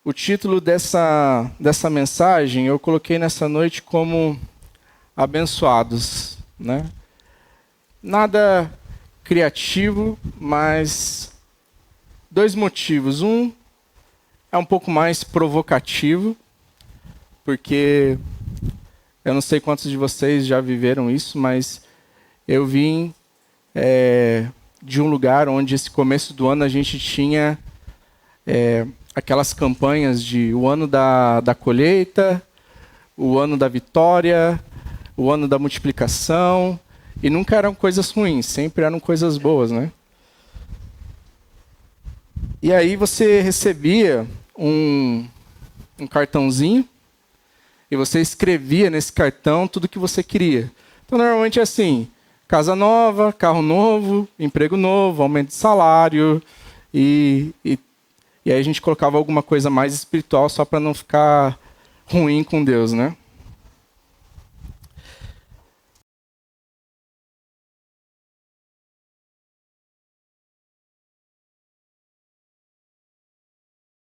O título dessa mensagem eu coloquei nessa noite como abençoados, né? Nada criativo, mas dois motivos. Um é um pouco mais provocativo, porque eu não sei quantos de vocês já viveram isso, mas eu vim de um lugar onde esse começo do ano a gente tinha aquelas campanhas de o ano da colheita, o ano da vitória, o ano da multiplicação, e nunca eram coisas ruins, sempre eram coisas boas, né? E aí você recebia um cartãozinho e você escrevia nesse cartão tudo que você queria. Então, normalmente é assim, casa nova, carro novo, emprego novo, aumento de salário, e aí a gente colocava alguma coisa mais espiritual só para não ficar ruim com Deus, né?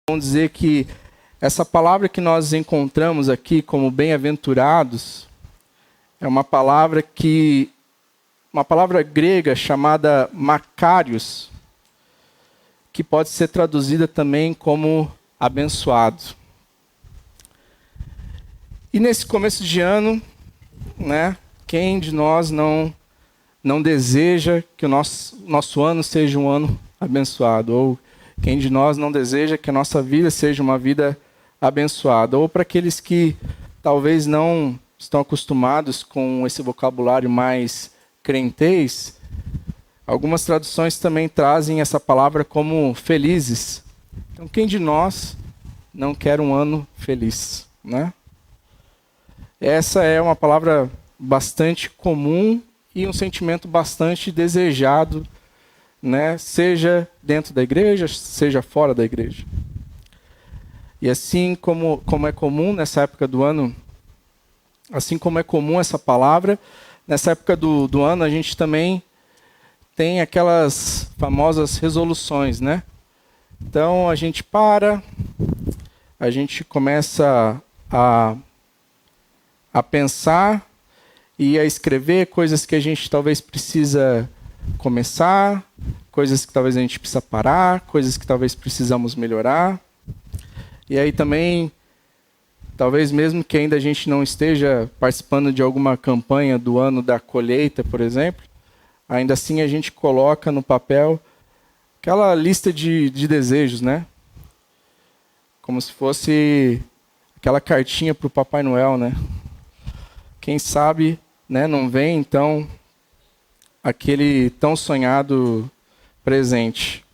Vamos dizer que essa palavra que nós encontramos aqui como bem-aventurados é uma palavra grega chamada makarios, que pode ser traduzida também como abençoado. E nesse começo de ano, né, quem de nós não deseja que o nosso ano seja um ano abençoado? Ou quem de nós não deseja que a nossa vida seja uma vida abençoada? Ou para aqueles que talvez não estão acostumados com esse vocabulário mais crentez, algumas traduções também trazem essa palavra como felizes. Então, quem de nós não quer um ano feliz, né? Essa é uma palavra bastante comum e um sentimento bastante desejado, né? Seja dentro da igreja, seja fora da igreja. E assim como é comum nessa época do ano, assim como é comum essa palavra, nessa época do ano a gente também tem aquelas famosas resoluções, né? Então a gente a gente começa a pensar e a escrever coisas que a gente talvez precisa começar, coisas que talvez a gente precisa parar, coisas que talvez precisamos melhorar. E aí também, talvez mesmo que ainda a gente não esteja participando de alguma campanha do ano da colheita, por exemplo, ainda assim a gente coloca no papel aquela lista de desejos, né? Como se fosse aquela cartinha para o Papai Noel, né? Quem sabe, né, não vem, então, aquele tão sonhado presente.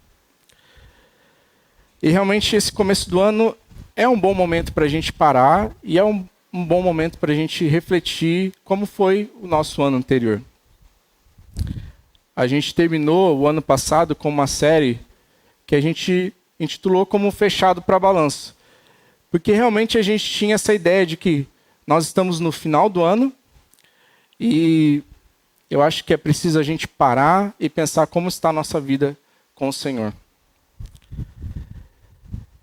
E realmente esse começo do ano é um bom momento para a gente parar e é um bom momento para a gente refletir como foi o nosso ano anterior. A gente terminou o ano passado com uma série que a gente intitulou como Fechado para Balanço. Porque realmente a gente tinha essa ideia de que nós estamos no final do ano e eu acho que é preciso a gente parar e pensar como está a nossa vida com o Senhor.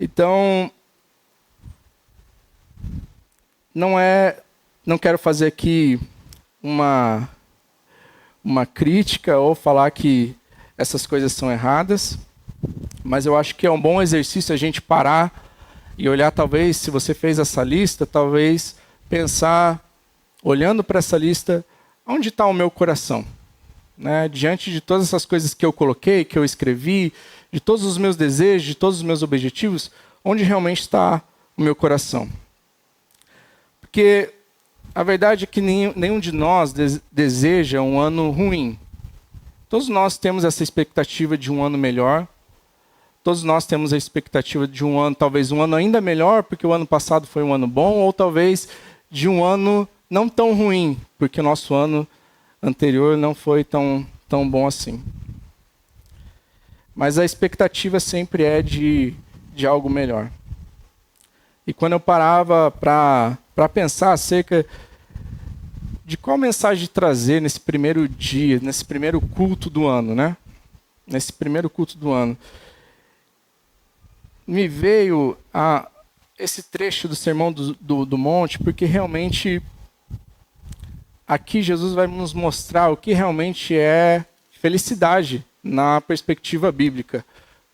Então, não quero fazer aqui uma crítica ou falar que essas coisas são erradas, mas eu acho que é um bom exercício a gente parar e olhar, talvez, se você fez essa lista, talvez pensar, olhando para essa lista, onde está o meu coração? Né? Diante de todas essas coisas que eu coloquei, que eu escrevi, de todos os meus desejos, de todos os meus objetivos, onde realmente está o meu coração? Porque a verdade é que nenhum de nós deseja um ano ruim. Todos nós temos essa expectativa de um ano melhor. Todos nós temos a expectativa de um ano, talvez um ano ainda melhor, porque o ano passado foi um ano bom, ou talvez de um ano não tão ruim, porque o nosso ano anterior não foi tão bom assim. Mas a expectativa sempre é de algo melhor. E quando eu parava para pensar acerca de qual mensagem trazer nesse primeiro dia, nesse primeiro culto do ano, né? Nesse primeiro culto do ano, me veio esse trecho do Sermão do Monte, porque realmente aqui Jesus vai nos mostrar o que realmente é felicidade na perspectiva bíblica.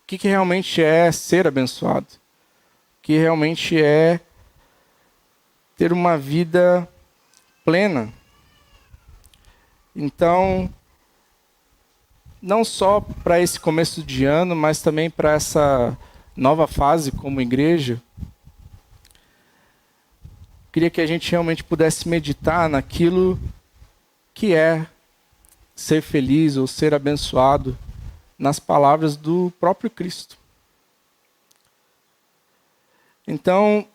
O que realmente é ser abençoado. O que realmente é ter uma vida plena. Então, não só para esse começo de ano, mas também para essa nova fase como igreja, queria que a gente realmente pudesse meditar naquilo que é ser feliz ou ser abençoado nas palavras do próprio Cristo. Então,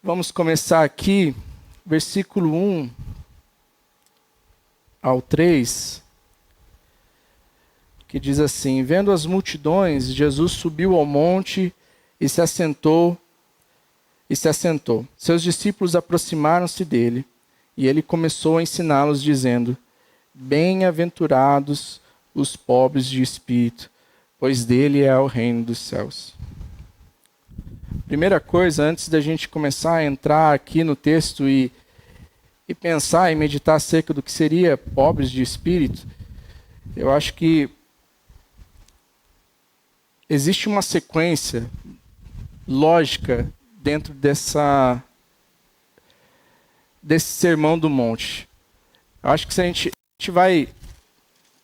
vamos começar aqui, versículo 1 ao 3, que diz assim: Vendo as multidões, Jesus subiu ao monte e se assentou. Seus discípulos aproximaram-se dele, e ele começou a ensiná-los, dizendo: Bem-aventurados os pobres de espírito, pois dele é o reino dos céus. Primeira coisa, antes da gente começar a entrar aqui no texto e pensar e meditar acerca do que seria pobres de espírito, eu acho que existe uma sequência lógica dentro desse sermão do monte. Eu acho que se a gente vai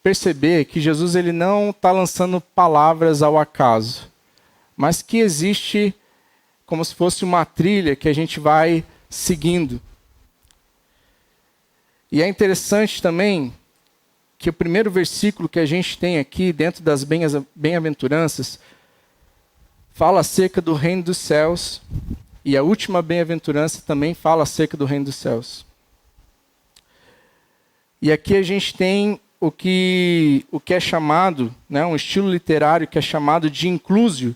perceber que Jesus ele não está lançando palavras ao acaso, mas que existe como se fosse uma trilha que a gente vai seguindo. E é interessante também que o primeiro versículo que a gente tem aqui, dentro das bem-aventuranças, fala acerca do reino dos céus, e a última bem-aventurança também fala acerca do reino dos céus. E aqui a gente tem o que é chamado, né, um estilo literário que é chamado de inclusio,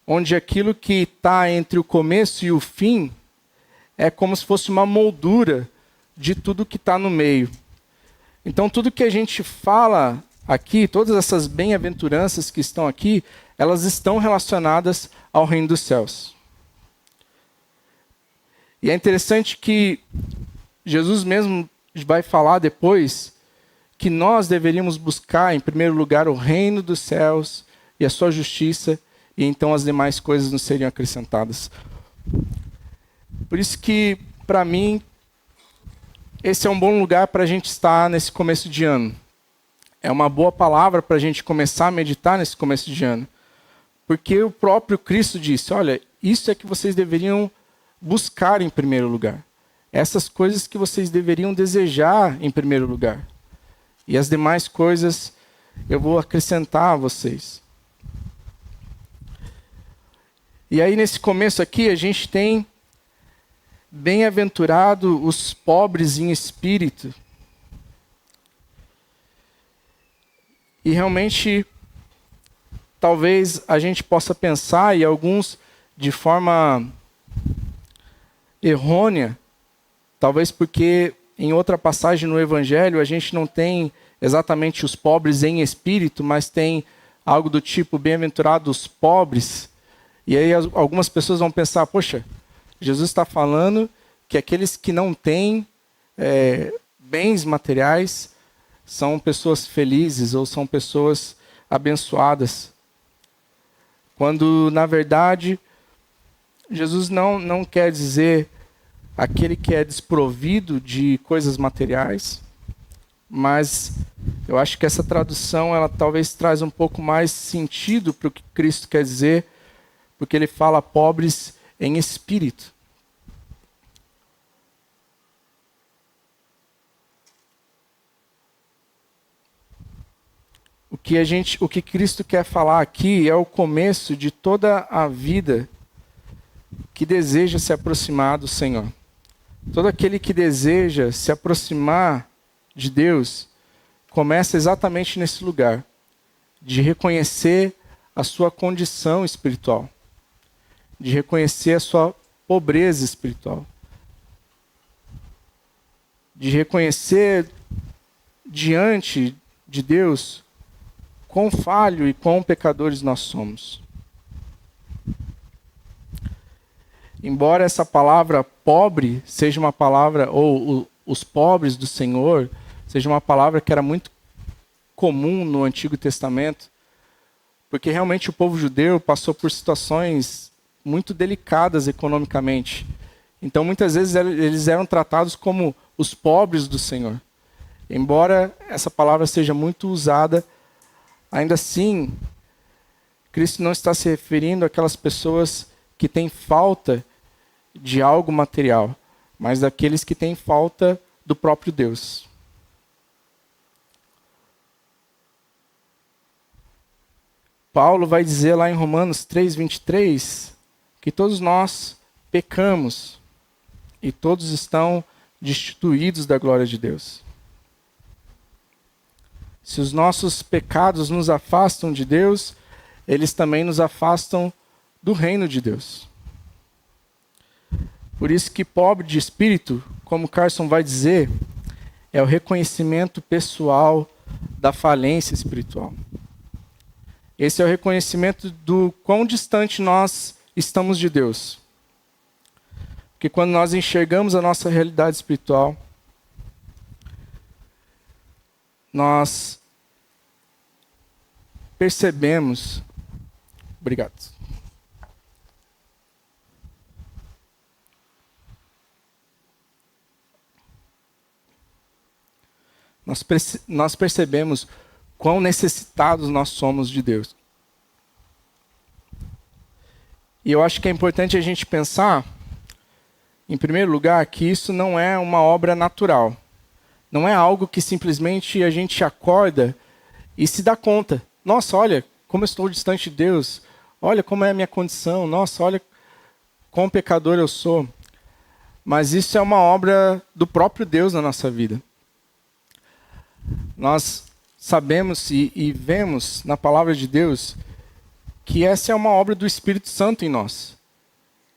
onde aquilo que está entre o começo e o fim é como se fosse uma moldura de tudo que está no meio. Então, tudo que a gente fala aqui, todas essas bem-aventuranças que estão aqui, elas estão relacionadas ao reino dos céus. E é interessante que Jesus mesmo vai falar depois que nós deveríamos buscar, em primeiro lugar, o reino dos céus e a sua justiça, e então as demais coisas nos seriam acrescentadas. Por isso que, para mim, esse é um bom lugar para a gente estar nesse começo de ano. É uma boa palavra para a gente começar a meditar nesse começo de ano. Porque o próprio Cristo disse, olha, isso é que vocês deveriam buscar em primeiro lugar. Essas coisas que vocês deveriam desejar em primeiro lugar. E as demais coisas eu vou acrescentar a vocês. E aí nesse começo aqui a gente tem bem-aventurado os pobres em espírito. E realmente, talvez a gente possa pensar, e alguns de forma errônea, talvez porque em outra passagem no Evangelho a gente não tem exatamente os pobres em espírito, mas tem algo do tipo bem-aventurados os pobres. E aí algumas pessoas vão pensar, poxa, Jesus está falando que aqueles que não têm bens materiais são pessoas felizes ou são pessoas abençoadas. Quando, na verdade, Jesus não quer dizer aquele que é desprovido de coisas materiais, mas eu acho que essa tradução ela talvez traz um pouco mais sentido para o que Cristo quer dizer, porque ele fala pobres em espírito. O que Cristo quer falar aqui é o começo de toda a vida que deseja se aproximar do Senhor. Todo aquele que deseja se aproximar de Deus começa exatamente nesse lugar, de reconhecer a sua condição espiritual, de reconhecer a sua pobreza espiritual, de reconhecer diante de Deus quão falho e quão pecadores nós somos. embora essa palavra pobre seja uma palavra, ou os pobres do Senhor, seja uma palavra que era muito comum no Antigo Testamento, porque realmente o povo judeu passou por situações muito delicadas economicamente. Então, muitas vezes, eles eram tratados como os pobres do Senhor. Embora essa palavra seja muito usada, ainda assim, Cristo não está se referindo àquelas pessoas que têm falta de algo material, mas daqueles que têm falta do próprio Deus. Paulo vai dizer lá em Romanos 3:23 que todos nós pecamos e todos estão destituídos da glória de Deus. Se os nossos pecados nos afastam de Deus, eles também nos afastam do reino de Deus. Por isso que pobre de espírito, como Carson vai dizer, é o reconhecimento pessoal da falência espiritual. Esse é o reconhecimento do quão distante nós estamos de Deus. Porque quando nós enxergamos a nossa realidade espiritual, nós percebemos... Obrigado. Nós percebemos quão necessitados nós somos de Deus. E eu acho que é importante a gente pensar, em primeiro lugar, que isso não é uma obra natural. Não é algo que simplesmente a gente acorda e se dá conta. Nossa, olha como eu estou distante de Deus. Olha como é a minha condição. Nossa, olha quão pecador eu sou. Mas isso é uma obra do próprio Deus na nossa vida. Nós sabemos e vemos na palavra de Deus que essa é uma obra do Espírito Santo em nós.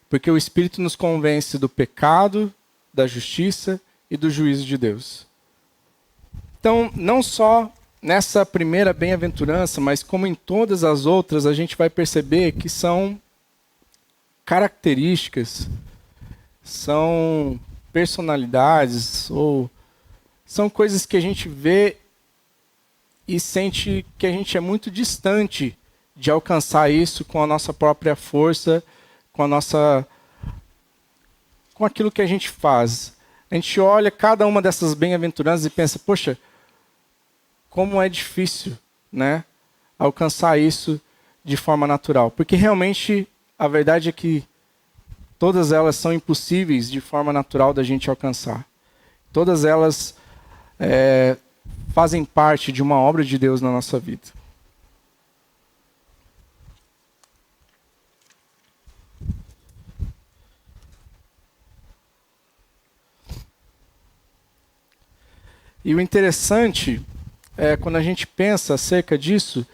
Porque o Espírito nos convence do pecado, da justiça e do juízo de Deus. Então, não só nessa primeira bem-aventurança, mas como em todas as outras, a gente vai perceber que são características, são personalidades, ou são coisas que a gente vê e sente que a gente é muito distante de alcançar isso com a nossa própria força, com aquilo que a gente faz. A gente olha cada uma dessas bem-aventuranças e pensa, poxa, como é difícil, né, alcançar isso de forma natural. Porque realmente a verdade é que todas elas são impossíveis de forma natural da gente alcançar. Todas elas fazem parte de uma obra de Deus na nossa vida. E o interessante, quando a gente pensa acerca disso,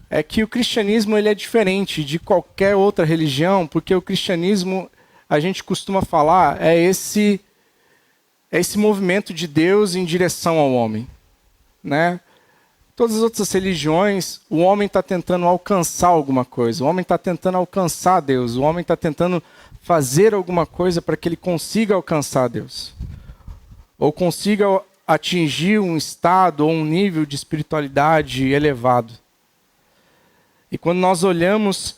é que o cristianismo ele é diferente de qualquer outra religião, porque o cristianismo, a gente costuma falar, é esse movimento de Deus em direção ao homem, né? Todas as outras religiões, o homem está tentando alcançar alguma coisa, o homem está tentando alcançar Deus, o homem está tentando fazer alguma coisa para que ele consiga alcançar Deus, ou consiga atingir um estado ou um nível de espiritualidade elevado. E quando nós olhamos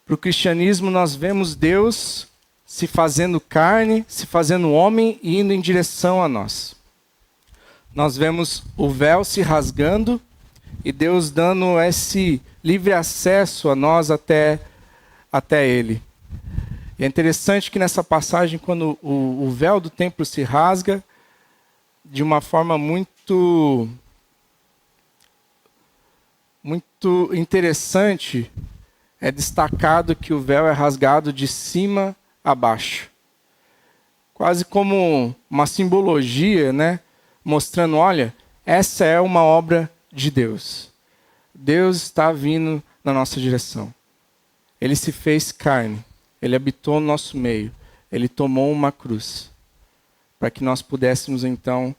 para o cristianismo, nós vemos Deus se fazendo carne, se fazendo homem e indo em direção a nós. Nós vemos o véu se rasgando e Deus dando esse livre acesso a nós até Ele. E é interessante que nessa passagem, quando o véu do templo se rasga, de uma forma muito interessante, é destacado que o véu é rasgado de cima a baixo. Quase como uma simbologia, né? Mostrando, olha, essa é uma obra de Deus. Deus está vindo na nossa direção. Ele se fez carne. Ele habitou no nosso meio. Ele tomou uma cruz. Para que nós pudéssemos, então,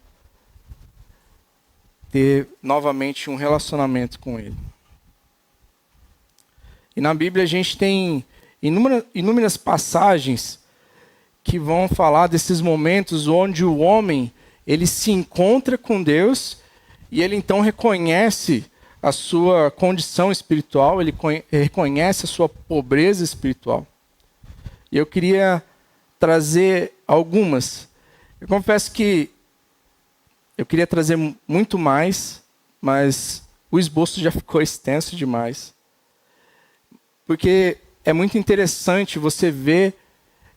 ter novamente um relacionamento com Ele. E na Bíblia a gente tem inúmeras passagens que vão falar desses momentos onde o homem ele se encontra com Deus e ele então reconhece a sua condição espiritual, ele reconhece a sua pobreza espiritual. E eu queria trazer algumas. Eu confesso que eu queria trazer muito mais, mas o esboço já ficou extenso demais. Porque é muito interessante você ver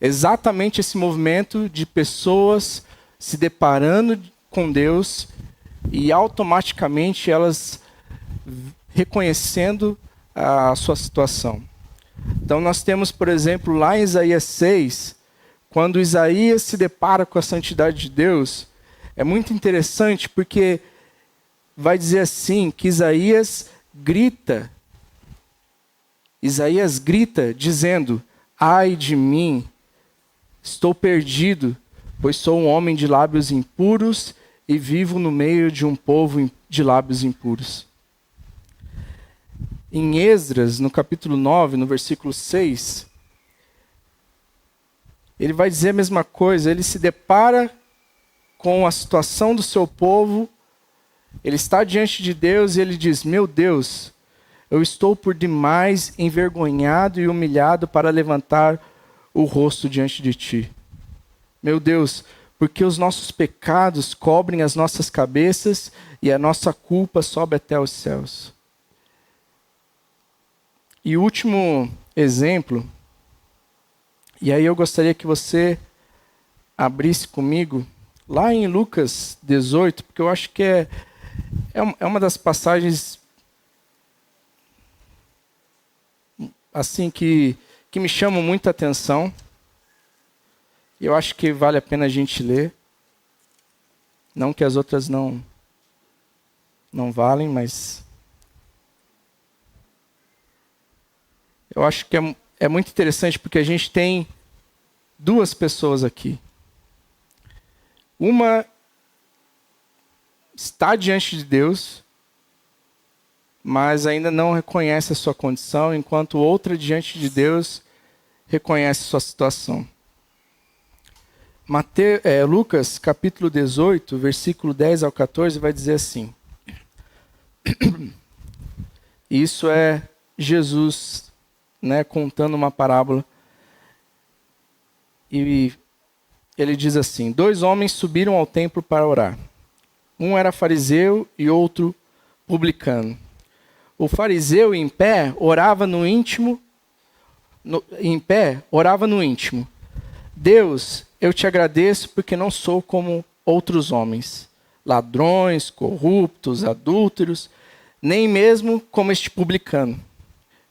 exatamente esse movimento de pessoas se deparando com Deus e automaticamente elas reconhecendo a sua situação. Então nós temos, por exemplo, lá em Isaías 6, quando Isaías se depara com a santidade de Deus, é muito interessante porque vai dizer assim, que Isaías grita dizendo: ai de mim, estou perdido, pois sou um homem de lábios impuros e vivo no meio de um povo de lábios impuros. Em Esdras, no capítulo 9, no versículo 6, ele vai dizer a mesma coisa, ele se depara com a situação do seu povo, ele está diante de Deus e ele diz: meu Deus, eu estou por demais envergonhado e humilhado para levantar o rosto diante de ti. Meu Deus, porque os nossos pecados cobrem as nossas cabeças e a nossa culpa sobe até os céus. E o último exemplo, e aí eu gostaria que você abrisse comigo, lá em Lucas 18, porque eu acho que é uma das passagens assim que me chamam muita atenção. E eu acho que vale a pena a gente ler. Não que as outras não valem, mas eu acho que é muito interessante porque a gente tem duas pessoas aqui. Uma está diante de Deus, mas ainda não reconhece a sua condição, enquanto outra diante de Deus reconhece sua situação. Lucas capítulo 18, versículo 10 ao 14, vai dizer assim. Isso é Jesus, contando uma parábola. E ele diz assim: 2 homens subiram ao templo para orar. Um era fariseu e outro publicano. O fariseu, em pé, orava no íntimo. Deus, eu te agradeço porque não sou como outros homens, ladrões, corruptos, adúlteros, nem mesmo como este publicano.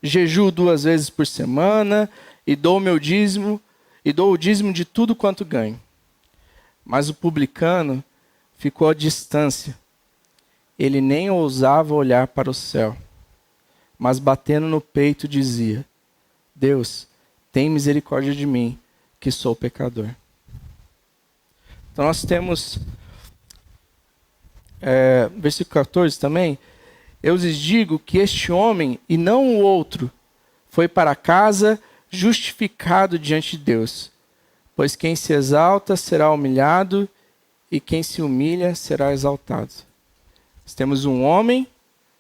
Jejuo 2 vezes por semana e dou o dízimo de tudo quanto ganho. Mas o publicano ficou à distância. Ele nem ousava olhar para o céu, mas batendo no peito dizia: Deus, tem misericórdia de mim, que sou pecador. Então nós temos, versículo 14 também, eu lhes digo que este homem, e não o outro, foi para casa justificado diante de Deus. Pois quem se exalta será humilhado, e quem se humilha será exaltado. Nós temos um homem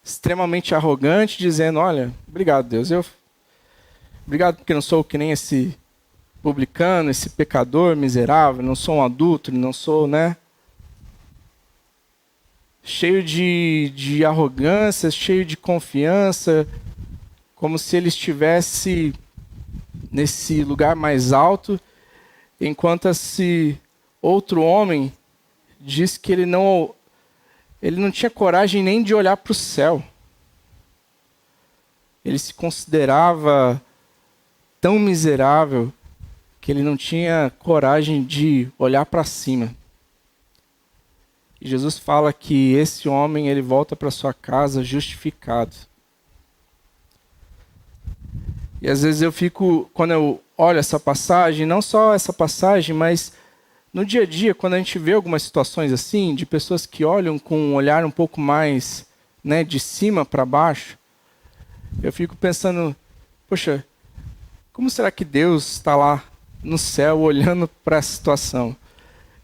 extremamente arrogante, dizendo: olha, obrigado Deus, obrigado porque não sou que nem esse publicano, esse pecador miserável, não sou um adúltero, não sou, cheio de arrogância, cheio de confiança, como se ele estivesse nesse lugar mais alto, enquanto esse outro homem diz que ele não tinha coragem nem de olhar para o céu. Ele se considerava tão miserável que ele não tinha coragem de olhar para cima. E Jesus fala que esse homem, ele volta para sua casa justificado. E às vezes eu fico, quando eu olho essa passagem, não só essa passagem, mas no dia a dia, quando a gente vê algumas situações assim, de pessoas que olham com um olhar um pouco mais, de cima para baixo, eu fico pensando, poxa, Como será que Deus está lá no céu olhando para essa situação?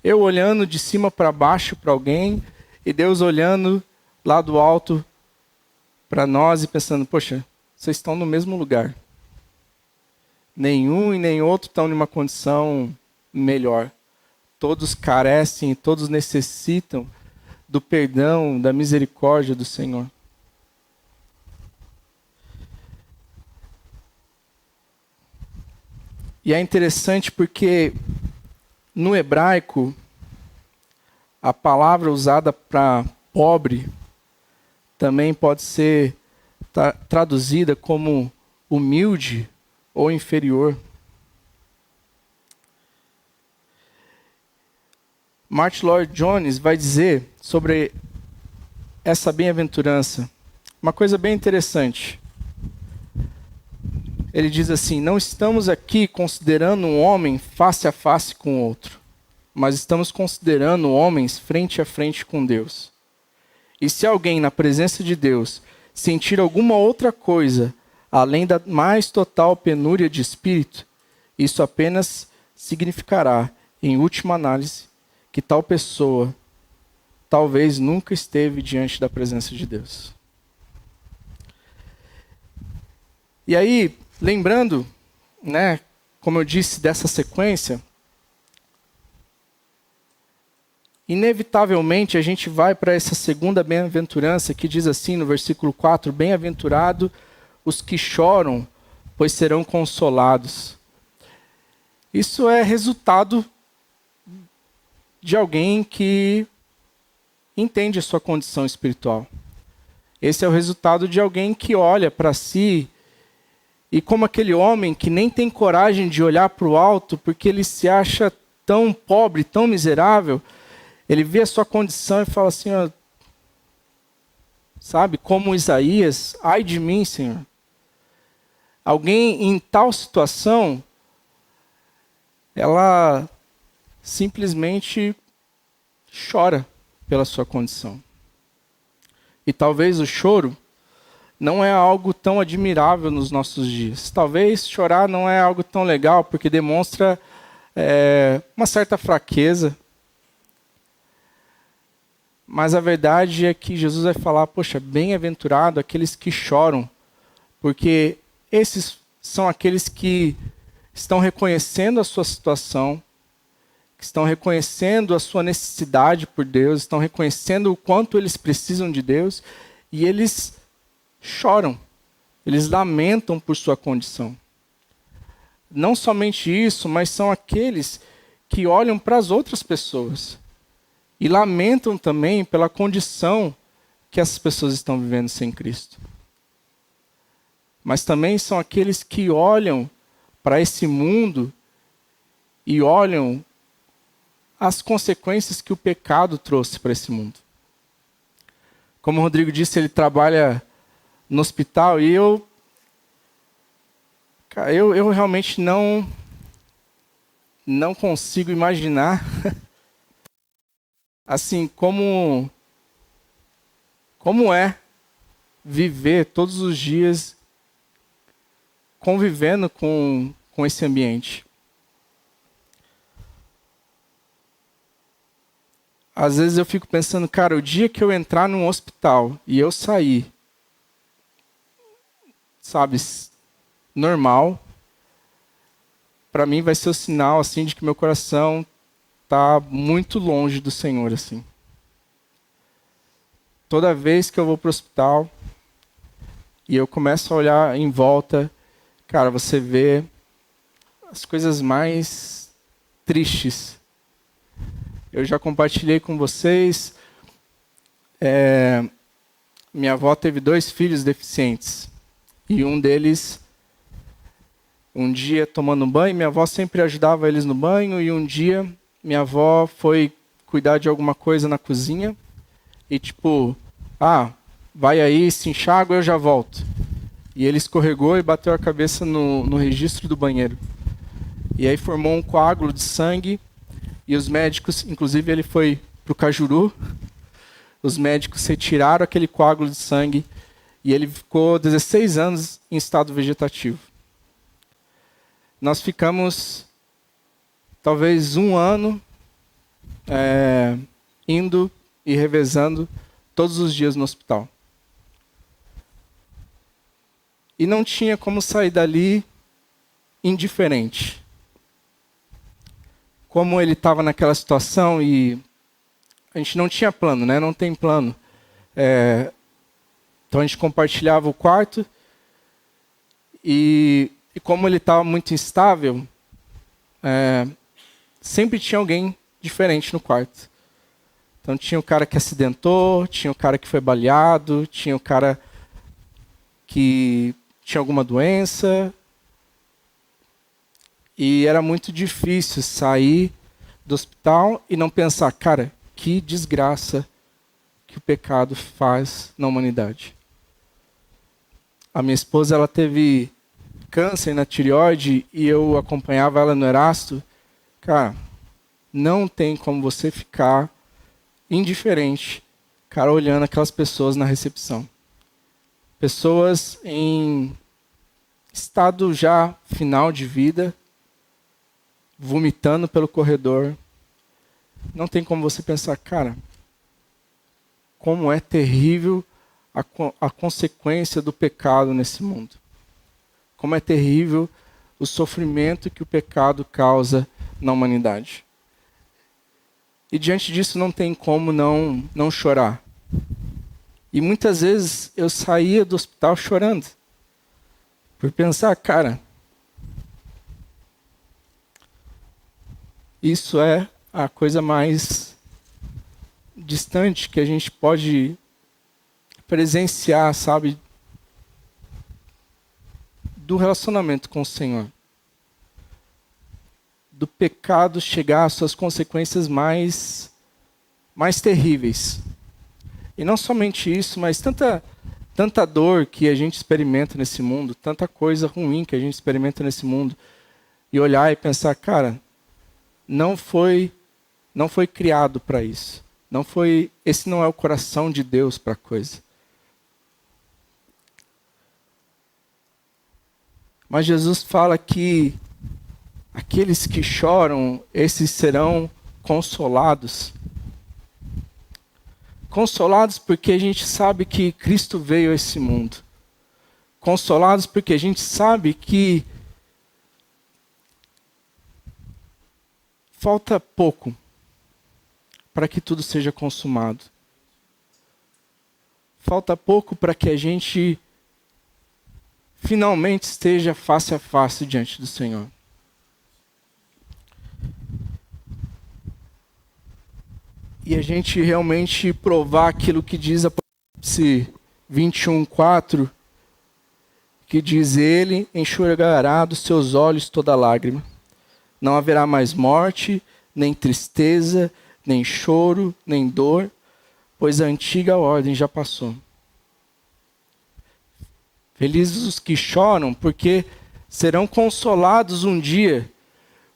Eu olhando de cima para baixo para alguém e Deus olhando lá do alto para nós e pensando, poxa, vocês estão no mesmo lugar. Nenhum e nem outro estão em uma condição melhor. Todos carecem, todos necessitam do perdão, da misericórdia do Senhor. E é interessante porque no hebraico, a palavra usada para pobre também pode ser traduzida como humilde ou inferior. Martyn Lloyd-Jones vai dizer sobre essa bem-aventurança uma coisa bem interessante. Ele diz assim: não estamos aqui considerando um homem face a face com o outro, mas estamos considerando homens frente a frente com Deus. E se alguém na presença de Deus sentir alguma outra coisa, além da mais total penúria de espírito, isso apenas significará, em última análise, que tal pessoa talvez nunca esteve diante da presença de Deus. E aí, lembrando, né, como eu disse, dessa sequência, inevitavelmente a gente vai para essa segunda bem-aventurança que diz assim no versículo 4, bem-aventurado os que choram, pois serão consolados. Isso é resultado de alguém que entende a sua condição espiritual. Esse é o resultado de alguém que olha para si e como aquele homem que nem tem coragem de olhar para o alto porque ele se acha tão pobre, tão miserável, ele vê a sua condição e fala assim, ó, sabe, como Isaías, ai de mim, Senhor. Alguém em tal situação, ela simplesmente chora pela sua condição. E talvez o choro não é algo tão admirável nos nossos dias. Talvez chorar não é algo tão legal, porque demonstra uma certa fraqueza. Mas a verdade é que Jesus vai falar, poxa, bem-aventurado aqueles que choram, porque esses são aqueles que estão reconhecendo a sua situação, que estão reconhecendo a sua necessidade por Deus, estão reconhecendo o quanto eles precisam de Deus, e eles choram, eles lamentam por sua condição. Não somente isso, mas são aqueles que olham para as outras pessoas e lamentam também pela condição que essas pessoas estão vivendo sem Cristo. Mas também são aqueles que olham para esse mundo e olham as consequências que o pecado trouxe para esse mundo. Como o Rodrigo disse, ele trabalha no hospital e eu realmente não consigo imaginar assim como é viver todos os dias convivendo com esse ambiente. Às vezes eu fico pensando, cara, o dia que eu entrar num hospital e eu sair, sabe, normal, para mim vai ser o sinal assim de que meu coração está muito longe do Senhor, assim. Toda vez que eu vou para o hospital e eu começo a olhar em volta, cara, você vê as coisas mais tristes. Eu já compartilhei com vocês, minha avó teve 2 filhos deficientes. E um deles, um dia tomando banho, minha avó sempre ajudava eles no banho, e um dia minha avó foi cuidar de alguma coisa na cozinha, e vai aí, se enxágua, eu já volto. E ele escorregou e bateu a cabeça no registro do banheiro. E aí formou um coágulo de sangue, e os médicos, inclusive ele foi para o Cajuru, os médicos retiraram aquele coágulo de sangue, e ele ficou 16 anos em estado vegetativo. nós ficamos talvez um ano indo e revezando todos os dias no hospital. E não tinha como sair dali indiferente. Como ele estava naquela situação e a gente não tinha plano, né? Não tem plano. Então a gente compartilhava o quarto e como ele estava muito instável, sempre tinha alguém diferente no quarto. Então tinha o cara que acidentou, tinha o cara que foi baleado, tinha o cara que tinha alguma doença. E era muito difícil sair do hospital e não pensar, cara, que desgraça que o pecado faz na humanidade. A minha esposa, ela teve câncer na tireoide e eu acompanhava ela no Erasto. Cara, não tem como você ficar indiferente, cara, olhando aquelas pessoas na recepção. Pessoas em estado já final de vida, vomitando pelo corredor. Não tem como você pensar, cara, como é terrível a consequência do pecado nesse mundo. Como é terrível o sofrimento que o pecado causa na humanidade. E diante disso não tem como não chorar. E muitas vezes eu saía do hospital chorando. Por pensar, cara, isso é a coisa mais distante que a gente pode presenciar, sabe? Do relacionamento com o Senhor. Do pecado chegar às suas consequências mais terríveis. E não somente isso, mas tanta dor que a gente experimenta nesse mundo, tanta coisa ruim que a gente experimenta nesse mundo, e olhar e pensar, cara, não foi criado para isso. Esse não é o coração de Deus para a coisa. Mas Jesus fala que aqueles que choram, esses serão consolados. Consolados porque a gente sabe que Cristo veio a esse mundo. Consolados porque a gente sabe que falta pouco para que tudo seja consumado. Falta pouco para que a gente finalmente esteja face a face diante do Senhor. E a gente realmente provar aquilo que diz Apocalipse 21:4, que diz: Ele enxugará dos seus olhos toda lágrima. Não haverá mais morte, nem tristeza, nem choro, nem dor, pois a antiga ordem já passou. Felizes os que choram, porque serão consolados um dia.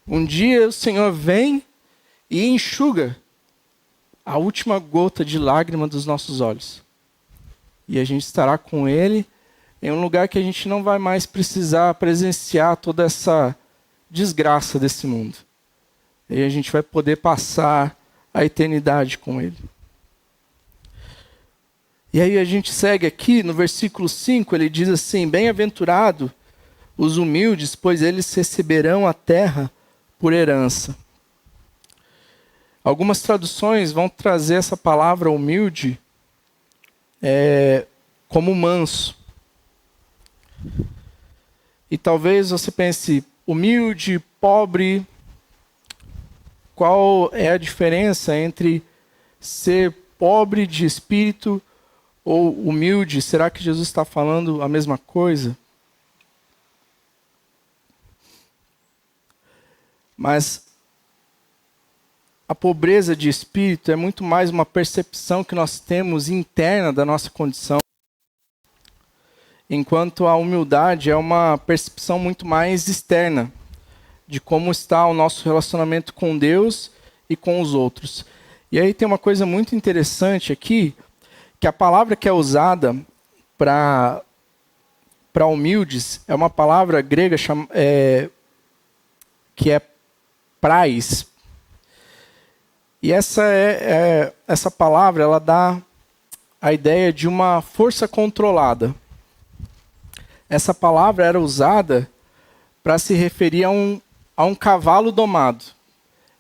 Um dia o Senhor vem e enxuga a última gota de lágrima dos nossos olhos. E a gente estará com Ele em um lugar que a gente não vai mais precisar presenciar toda essa desgraça desse mundo. E a gente vai poder passar a eternidade com Ele. E aí a gente segue aqui no versículo 5, ele diz assim: Bem-aventurado os humildes, pois eles receberão a terra por herança. Algumas traduções vão trazer essa palavra humilde como manso. E talvez você pense, humilde, pobre, qual é a diferença entre ser pobre de espírito ou humilde? Será que Jesus está falando a mesma coisa? Mas a pobreza de espírito é muito mais uma percepção que nós temos interna da nossa condição, enquanto a humildade é uma percepção muito mais externa de como está o nosso relacionamento com Deus e com os outros. E aí tem uma coisa muito interessante aqui, que a palavra que é usada para humildes é uma palavra grega que é prais. E essa palavra, ela dá a ideia de uma força controlada. Essa palavra era usada para se referir a um cavalo domado.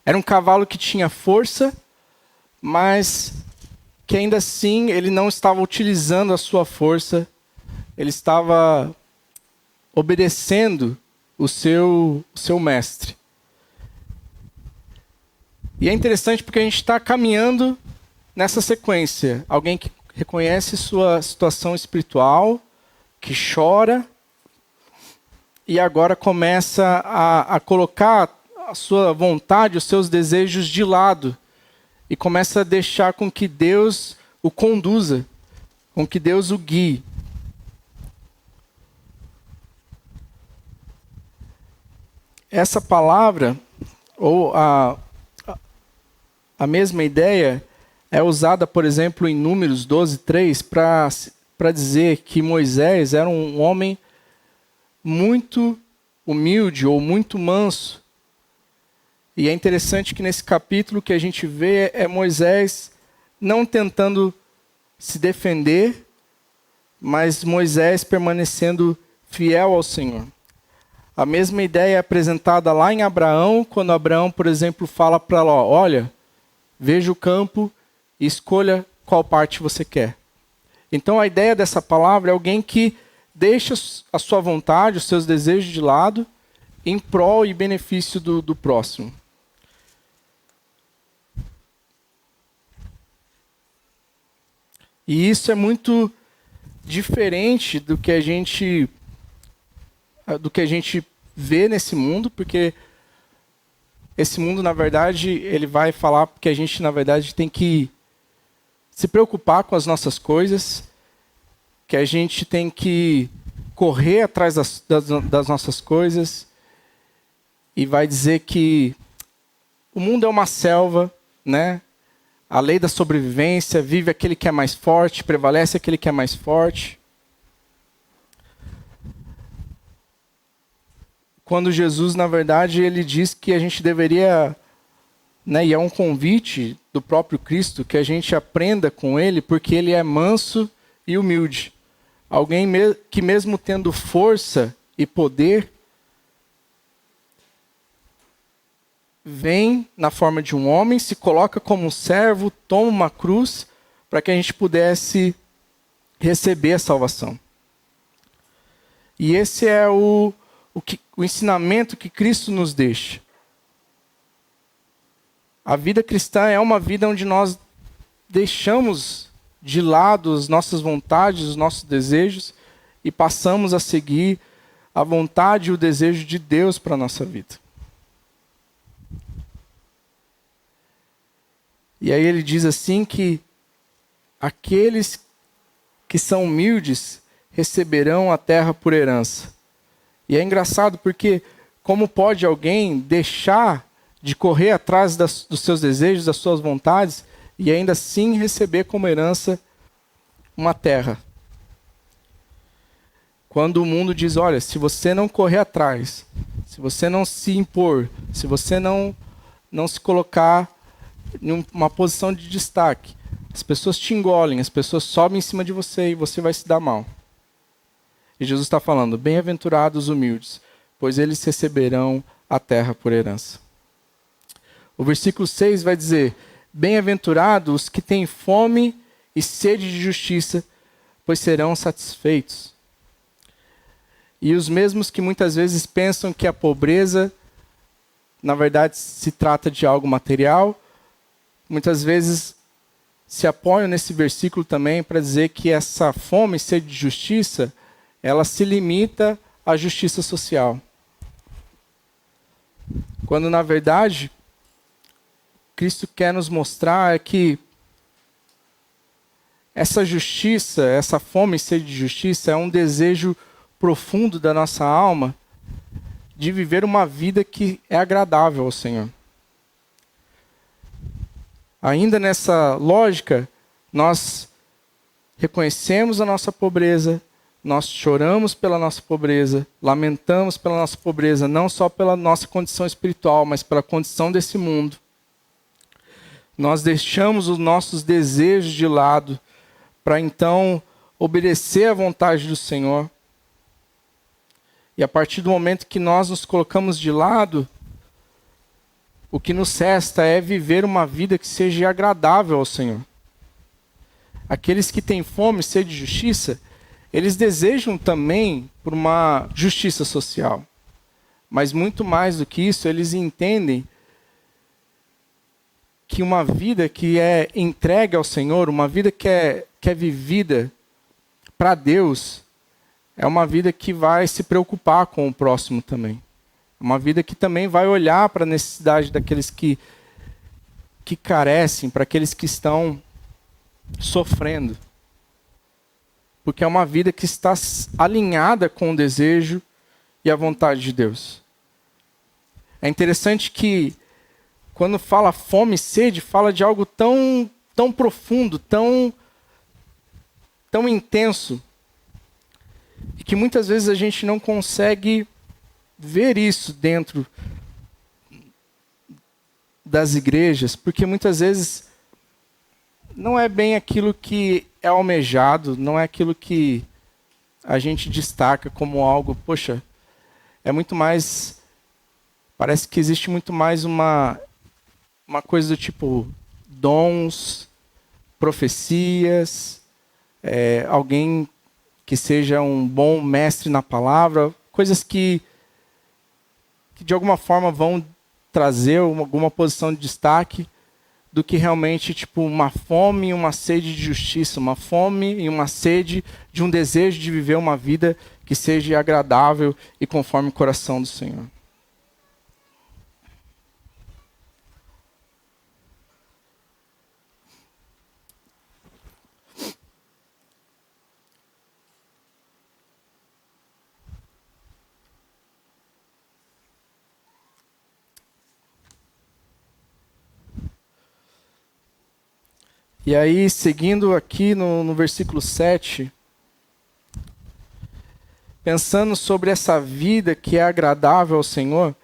Era um cavalo que tinha força, mas que ainda assim ele não estava utilizando a sua força, ele estava obedecendo o seu mestre. E é interessante porque a gente está caminhando nessa sequência. Alguém que reconhece sua situação espiritual, que chora, e agora começa a colocar a sua vontade, os seus desejos de lado, e começa a deixar com que Deus o conduza, com que Deus o guie. Essa palavra, ou a mesma ideia, é usada, por exemplo, em Números 12:3, para dizer que Moisés era um homem muito humilde ou muito manso. E é interessante que nesse capítulo que a gente vê é Moisés não tentando se defender, mas Moisés permanecendo fiel ao Senhor. A mesma ideia é apresentada lá em Abraão, quando Abraão, por exemplo, fala para Ló: olha, veja o campo e escolha qual parte você quer. Então a ideia dessa palavra é alguém que deixa a sua vontade, os seus desejos de lado, em prol e benefício do próximo. E isso é muito diferente do que a gente vê nesse mundo, porque esse mundo, na verdade, ele vai falar que a gente, na verdade, tem que se preocupar com as nossas coisas, que a gente tem que correr atrás das nossas coisas, e vai dizer que o mundo é uma selva, né? A lei da sobrevivência, vive aquele que é mais forte, prevalece aquele que é mais forte. Quando Jesus, na verdade, ele diz que a gente deveria, né, e é um convite do próprio Cristo, que a gente aprenda com ele, porque ele é manso e humilde. Alguém que mesmo tendo força e poder, vem na forma de um homem, se coloca como um servo, toma uma cruz, para que a gente pudesse receber a salvação. E esse é o ensinamento que Cristo nos deixa. A vida cristã é uma vida onde nós deixamos de lado as nossas vontades, os nossos desejos, e passamos a seguir a vontade e o desejo de Deus para a nossa vida. E aí ele diz assim que aqueles que são humildes receberão a terra por herança. E é engraçado porque como pode alguém deixar de correr atrás dos seus desejos, das suas vontades, e ainda assim receber como herança uma terra? Quando o mundo diz, olha, se você não correr atrás, se você não se impor, se você não se colocar em uma posição de destaque, as pessoas te engolem, as pessoas sobem em cima de você e você vai se dar mal. E Jesus está falando, bem-aventurados os humildes, pois eles receberão a terra por herança. O versículo 6 vai dizer, bem-aventurados os que têm fome e sede de justiça, pois serão satisfeitos. E os mesmos que muitas vezes pensam que a pobreza, na verdade, se trata de algo material, muitas vezes se apoiam nesse versículo também para dizer que essa fome e sede de justiça, ela se limita à justiça social. Quando, na verdade, Cristo quer nos mostrar que essa justiça, essa fome e sede de justiça é um desejo profundo da nossa alma de viver uma vida que é agradável ao Senhor. Ainda nessa lógica, nós reconhecemos a nossa pobreza, nós choramos pela nossa pobreza, lamentamos pela nossa pobreza, não só pela nossa condição espiritual, mas pela condição desse mundo. Nós deixamos os nossos desejos de lado para então obedecer à vontade do Senhor. E a partir do momento que nós nos colocamos de lado, o que nos resta é viver uma vida que seja agradável ao Senhor. Aqueles que têm fome e sede de justiça, eles desejam também por uma justiça social. Mas muito mais do que isso, eles entendem que uma vida que é entregue ao Senhor, uma vida que é vivida para Deus, é uma vida que vai se preocupar com o próximo também. Uma vida que também vai olhar para a necessidade daqueles que carecem, para aqueles que estão sofrendo. Porque é uma vida que está alinhada com o desejo e a vontade de Deus. É interessante que, quando fala fome e sede, fala de algo tão profundo, tão intenso, e que muitas vezes a gente não consegue ver isso dentro das igrejas, porque muitas vezes não é bem aquilo que é almejado, não é aquilo que a gente destaca como algo, poxa, é muito mais, parece que existe muito mais uma coisa do tipo dons, profecias, alguém que seja um bom mestre na palavra, coisas que de alguma forma vão trazer alguma posição de destaque, do que realmente tipo uma fome e uma sede de justiça, uma fome e uma sede de um desejo de viver uma vida que seja agradável e conforme o coração do Senhor. E aí, seguindo aqui no versículo 7, pensando sobre essa vida que é agradável ao Senhor,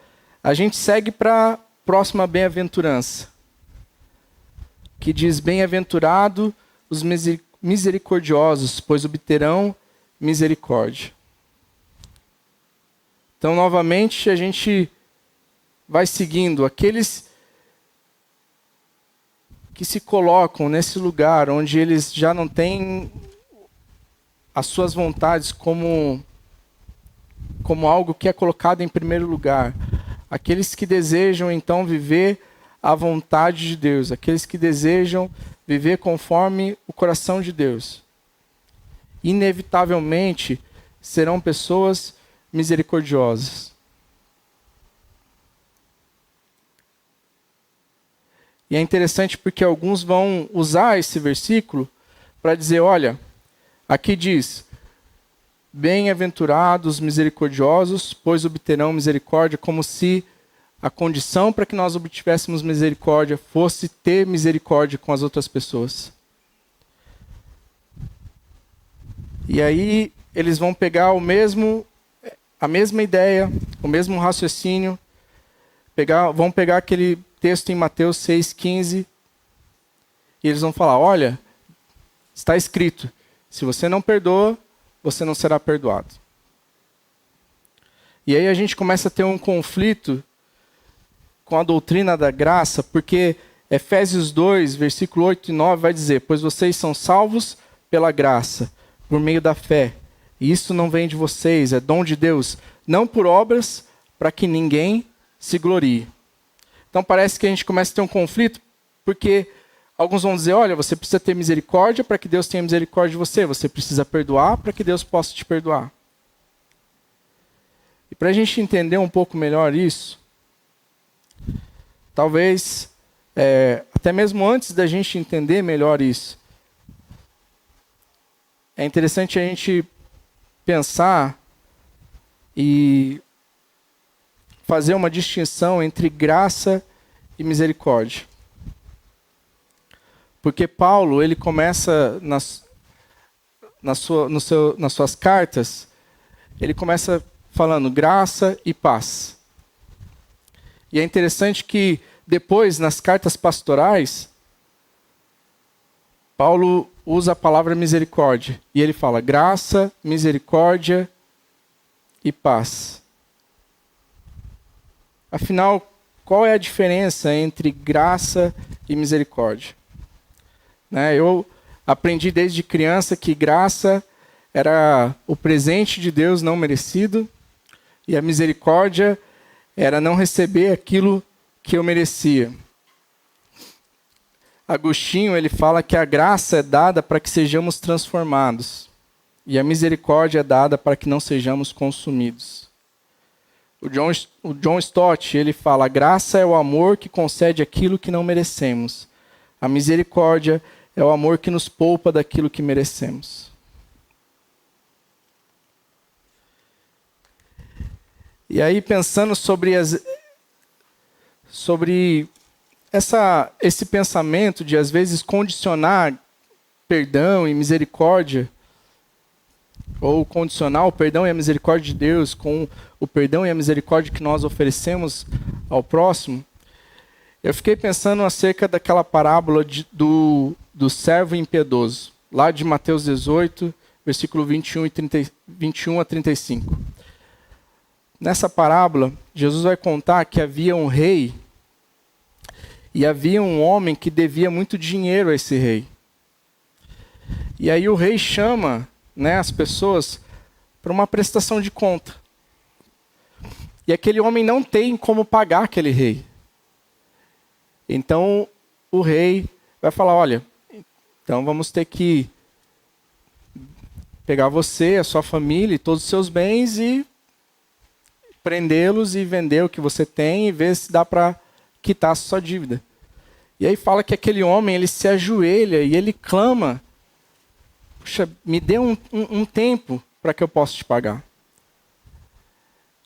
a gente segue para a próxima bem-aventurança, que diz: bem-aventurado os misericordiosos, pois obterão misericórdia. Então, novamente, a gente vai seguindo aqueles que se colocam nesse lugar onde eles já não têm as suas vontades como algo que é colocado em primeiro lugar. Aqueles que desejam, então, viver a vontade de Deus. Aqueles que desejam viver conforme o coração de Deus. Inevitavelmente, serão pessoas misericordiosas. E é interessante porque alguns vão usar esse versículo para dizer, olha, aqui diz: bem-aventurados misericordiosos, pois obterão misericórdia, como se a condição para que nós obtivéssemos misericórdia fosse ter misericórdia com as outras pessoas. E aí eles vão pegar a mesma ideia, o mesmo raciocínio, vão pegar aquele texto em Mateus 6,15, e eles vão falar, olha, está escrito, se você não perdoa, você não será perdoado. E aí a gente começa a ter um conflito com a doutrina da graça, porque Efésios 2, versículo 8 e 9 vai dizer, pois vocês são salvos pela graça, por meio da fé. E isso não vem de vocês, é dom de Deus, não por obras, para que ninguém se glorie. Então parece que a gente começa a ter um conflito, porque alguns vão dizer, olha, você precisa ter misericórdia para que Deus tenha misericórdia de você. Você precisa perdoar para que Deus possa te perdoar. E para a gente entender um pouco melhor isso, talvez, até mesmo antes da gente entender melhor isso, é interessante a gente pensar e fazer uma distinção entre graça e misericórdia. Porque Paulo, ele começa nas suas cartas, ele começa falando graça e paz. E é interessante que depois, nas cartas pastorais, Paulo usa a palavra misericórdia. E ele fala graça, misericórdia e paz. Afinal, qual é a diferença entre graça e misericórdia? Eu aprendi desde criança que graça era o presente de Deus não merecido e a misericórdia era não receber aquilo que eu merecia. Agostinho, ele fala que a graça é dada para que sejamos transformados e a misericórdia é dada para que não sejamos consumidos. O John Stott, ele fala, a graça é o amor que concede aquilo que não merecemos. A misericórdia é o amor que nos poupa daquilo que merecemos. E aí, pensando sobre esse pensamento de, às vezes, condicionar perdão e misericórdia, ou condicionar o perdão e a misericórdia de Deus com o perdão e a misericórdia que nós oferecemos ao próximo, eu fiquei pensando acerca daquela parábola do servo impiedoso, lá de Mateus 18, versículo 21 a 35. Nessa parábola, Jesus vai contar que havia um rei e havia um homem que devia muito dinheiro a esse rei. E aí o rei chama, as pessoas para uma prestação de conta. E aquele homem não tem como pagar aquele rei. Então o rei vai falar, olha, então vamos ter que pegar você, a sua família e todos os seus bens e prendê-los e vender o que você tem e ver se dá para quitar a sua dívida. E aí fala que aquele homem, ele se ajoelha e ele clama, puxa, me dê um tempo para que eu possa te pagar.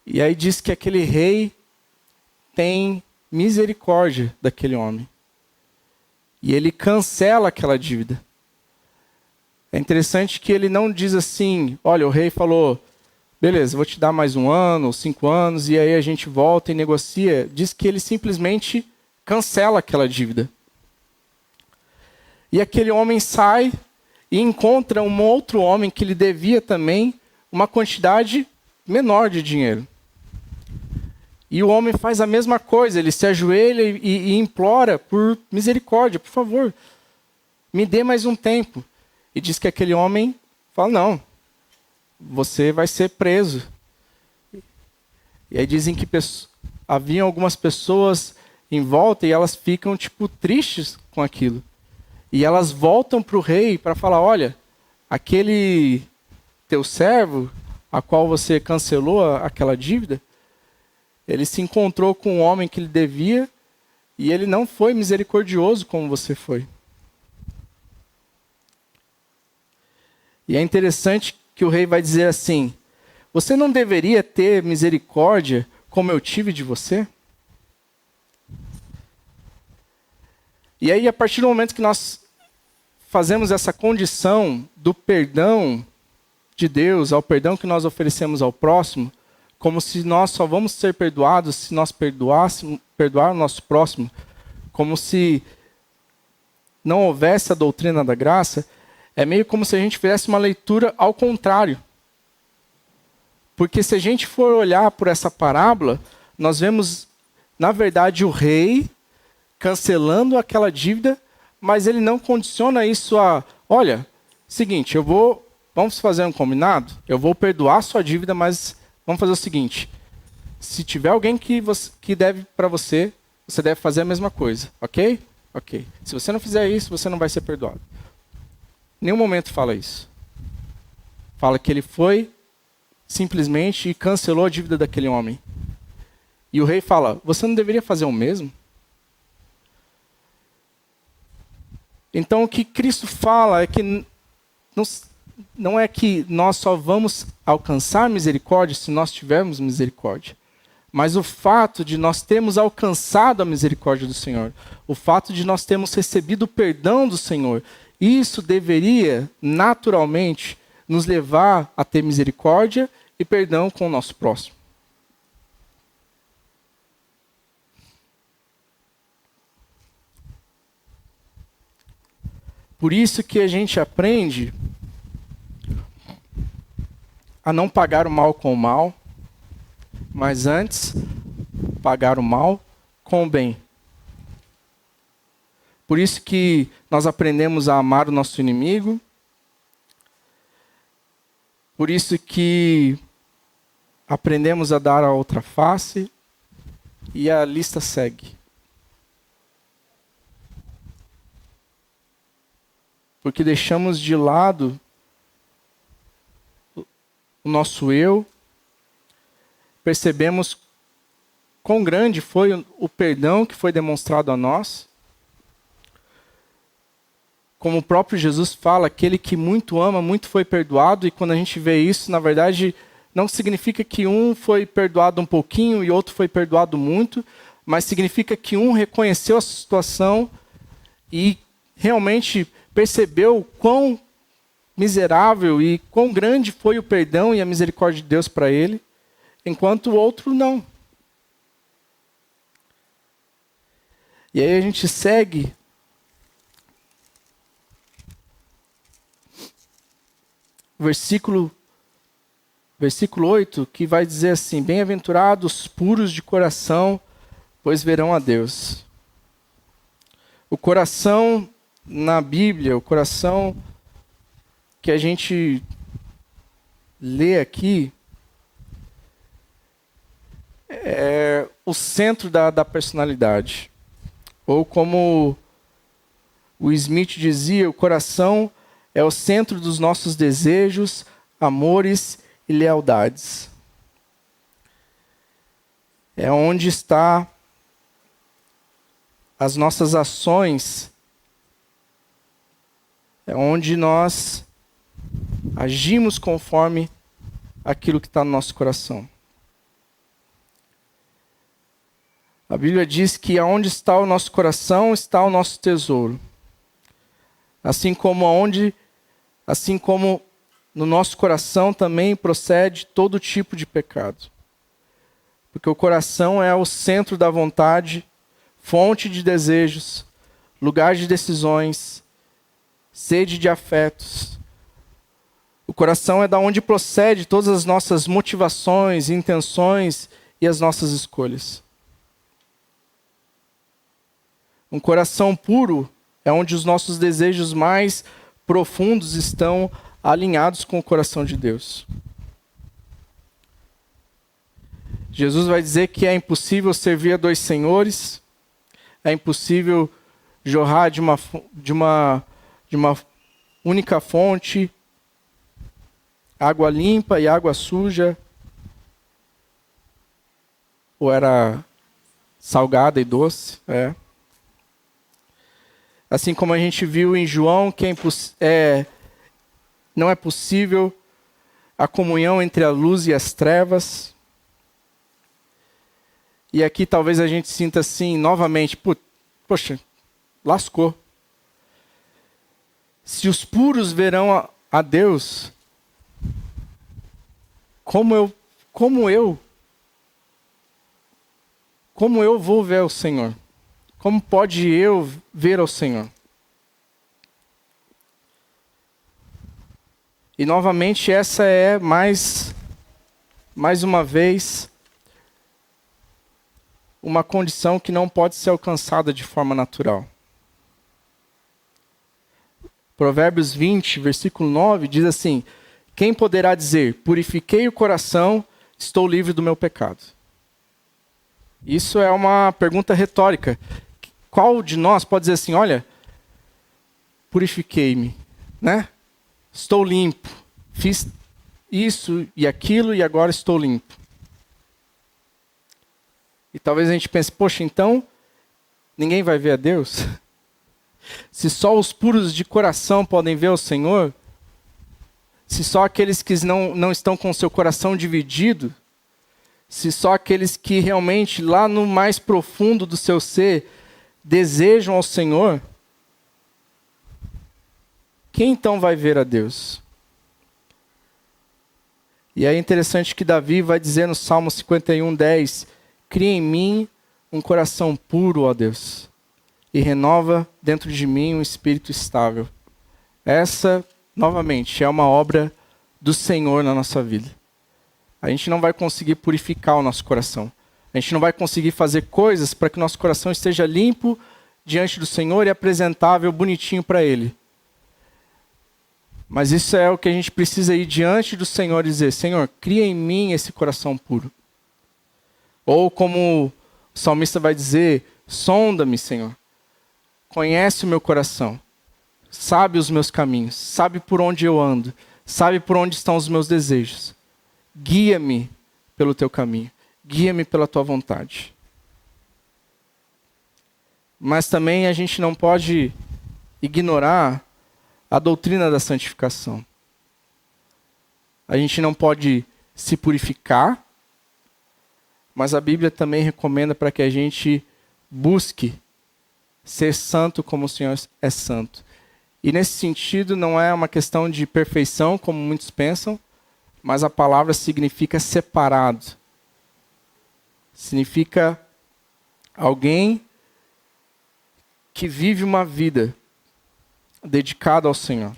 E aí diz que aquele rei tem misericórdia daquele homem. E ele cancela aquela dívida. É interessante que ele não diz assim, olha, o rei falou, beleza, vou te dar mais 1 ano, 5 anos, e aí a gente volta e negocia. Diz que ele simplesmente cancela aquela dívida. E aquele homem sai e encontra um outro homem que lhe devia também uma quantidade menor de dinheiro. E o homem faz a mesma coisa, ele se ajoelha e implora por misericórdia, por favor, me dê mais um tempo. E diz que aquele homem fala, não, você vai ser preso. E aí dizem que haviam algumas pessoas em volta e elas ficam tristes com aquilo. E elas voltam para o rei para falar, olha, aquele teu servo, a qual você cancelou aquela dívida, ele se encontrou com um homem que lhe devia e ele não foi misericordioso como você foi. E é interessante que o rei vai dizer assim, você não deveria ter misericórdia como eu tive de você? E aí, a partir do momento que nós fazemos essa condição do perdão de Deus, ao perdão que nós oferecemos ao próximo, como se nós só vamos ser perdoados se nós perdoar o nosso próximo, como se não houvesse a doutrina da graça, é meio como se a gente fizesse uma leitura ao contrário. Porque se a gente for olhar por essa parábola, nós vemos, na verdade, o rei cancelando aquela dívida, mas ele não condiciona isso a, olha, seguinte, vamos fazer um combinado? Eu vou perdoar a sua dívida, mas vamos fazer o seguinte, se tiver alguém que deve para você, você deve fazer a mesma coisa, ok? Ok. Se você não fizer isso, você não vai ser perdoado. Em nenhum momento fala isso. Fala que ele foi simplesmente e cancelou a dívida daquele homem. E o rei fala, você não deveria fazer o mesmo? Então o que Cristo fala é que não é que nós só vamos alcançar misericórdia se nós tivermos misericórdia. Mas o fato de nós termos alcançado a misericórdia do Senhor, o fato de nós termos recebido o perdão do Senhor, isso deveria naturalmente nos levar a ter misericórdia e perdão com o nosso próximo. Por isso que a gente aprende a não pagar o mal com o mal, mas antes pagar o mal com o bem. Por isso que nós aprendemos a amar o nosso inimigo. Por isso que aprendemos a dar a outra face. E a lista segue. Porque deixamos de lado o nosso eu. Percebemos quão grande foi o perdão que foi demonstrado a nós. Como o próprio Jesus fala, aquele que muito ama, muito foi perdoado. E quando a gente vê isso, na verdade, não significa que um foi perdoado um pouquinho e outro foi perdoado muito, mas significa que um reconheceu a situação e realmente percebeu quão miserável e quão grande foi o perdão e a misericórdia de Deus para ele, enquanto o outro não. E aí a gente segue versículo 8, que vai dizer assim: bem-aventurados puros de coração, pois verão a Deus. O coração na Bíblia, o coração que a gente lê aqui, é o centro da personalidade. Ou como o Smith dizia, o coração é o centro dos nossos desejos, amores e lealdades. É onde está as nossas ações, é onde nós agimos conforme aquilo que está no nosso coração. A Bíblia diz que aonde está o nosso coração, está o nosso tesouro. Assim como no nosso coração também procede todo tipo de pecado. Porque o coração é o centro da vontade, fonte de desejos, lugar de decisões, sede de afetos. O coração é da onde procede todas as nossas motivações, intenções e as nossas escolhas. Um coração puro é onde os nossos desejos mais profundos estão alinhados com o coração de Deus. Jesus vai dizer que é impossível servir a dois senhores, é impossível jorrar de uma única fonte, água limpa e água suja, ou era salgada e doce, Assim como a gente viu em João, que não é possível a comunhão entre a luz e as trevas. E aqui talvez a gente sinta assim, novamente, poxa, lascou. Se os puros verão a Deus, como eu vou ver o Senhor? Como pode eu ver ao Senhor? E novamente essa é mais uma vez uma condição que não pode ser alcançada de forma natural. Provérbios 20, versículo 9, diz assim: quem poderá dizer, purifiquei o coração, estou livre do meu pecado? Isso é uma pergunta retórica. Qual de nós pode dizer assim, olha, purifiquei-me, né? Estou limpo, fiz isso e aquilo e agora estou limpo. E talvez a gente pense, poxa, então ninguém vai ver a Deus? Se só os puros de coração podem ver o Senhor, se só aqueles que não estão com o seu coração dividido, se só aqueles que realmente lá no mais profundo do seu ser desejam ao Senhor, quem então vai ver a Deus? E é interessante que Davi vai dizer no Salmo 51:10, cria em mim um coração puro, ó Deus, e renova dentro de mim um espírito estável. Essa, novamente, é uma obra do Senhor na nossa vida. A gente não vai conseguir purificar o nosso coração. A gente não vai conseguir fazer coisas para que o nosso coração esteja limpo diante do Senhor e apresentável, bonitinho para Ele. Mas isso é o que a gente precisa ir diante do Senhor e dizer, Senhor, cria em mim esse coração puro. Ou como o salmista vai dizer, sonda-me, Senhor. Conhece o meu coração. Sabe os meus caminhos. Sabe por onde eu ando. Sabe por onde estão os meus desejos. Guia-me pelo teu caminho. Guia-me pela tua vontade. Mas também a gente não pode ignorar a doutrina da santificação. A gente não pode se purificar, mas a Bíblia também recomenda para que a gente busque ser santo como o Senhor é santo. E nesse sentido não é uma questão de perfeição, como muitos pensam, mas a palavra significa separado. Significa alguém que vive uma vida dedicada ao Senhor.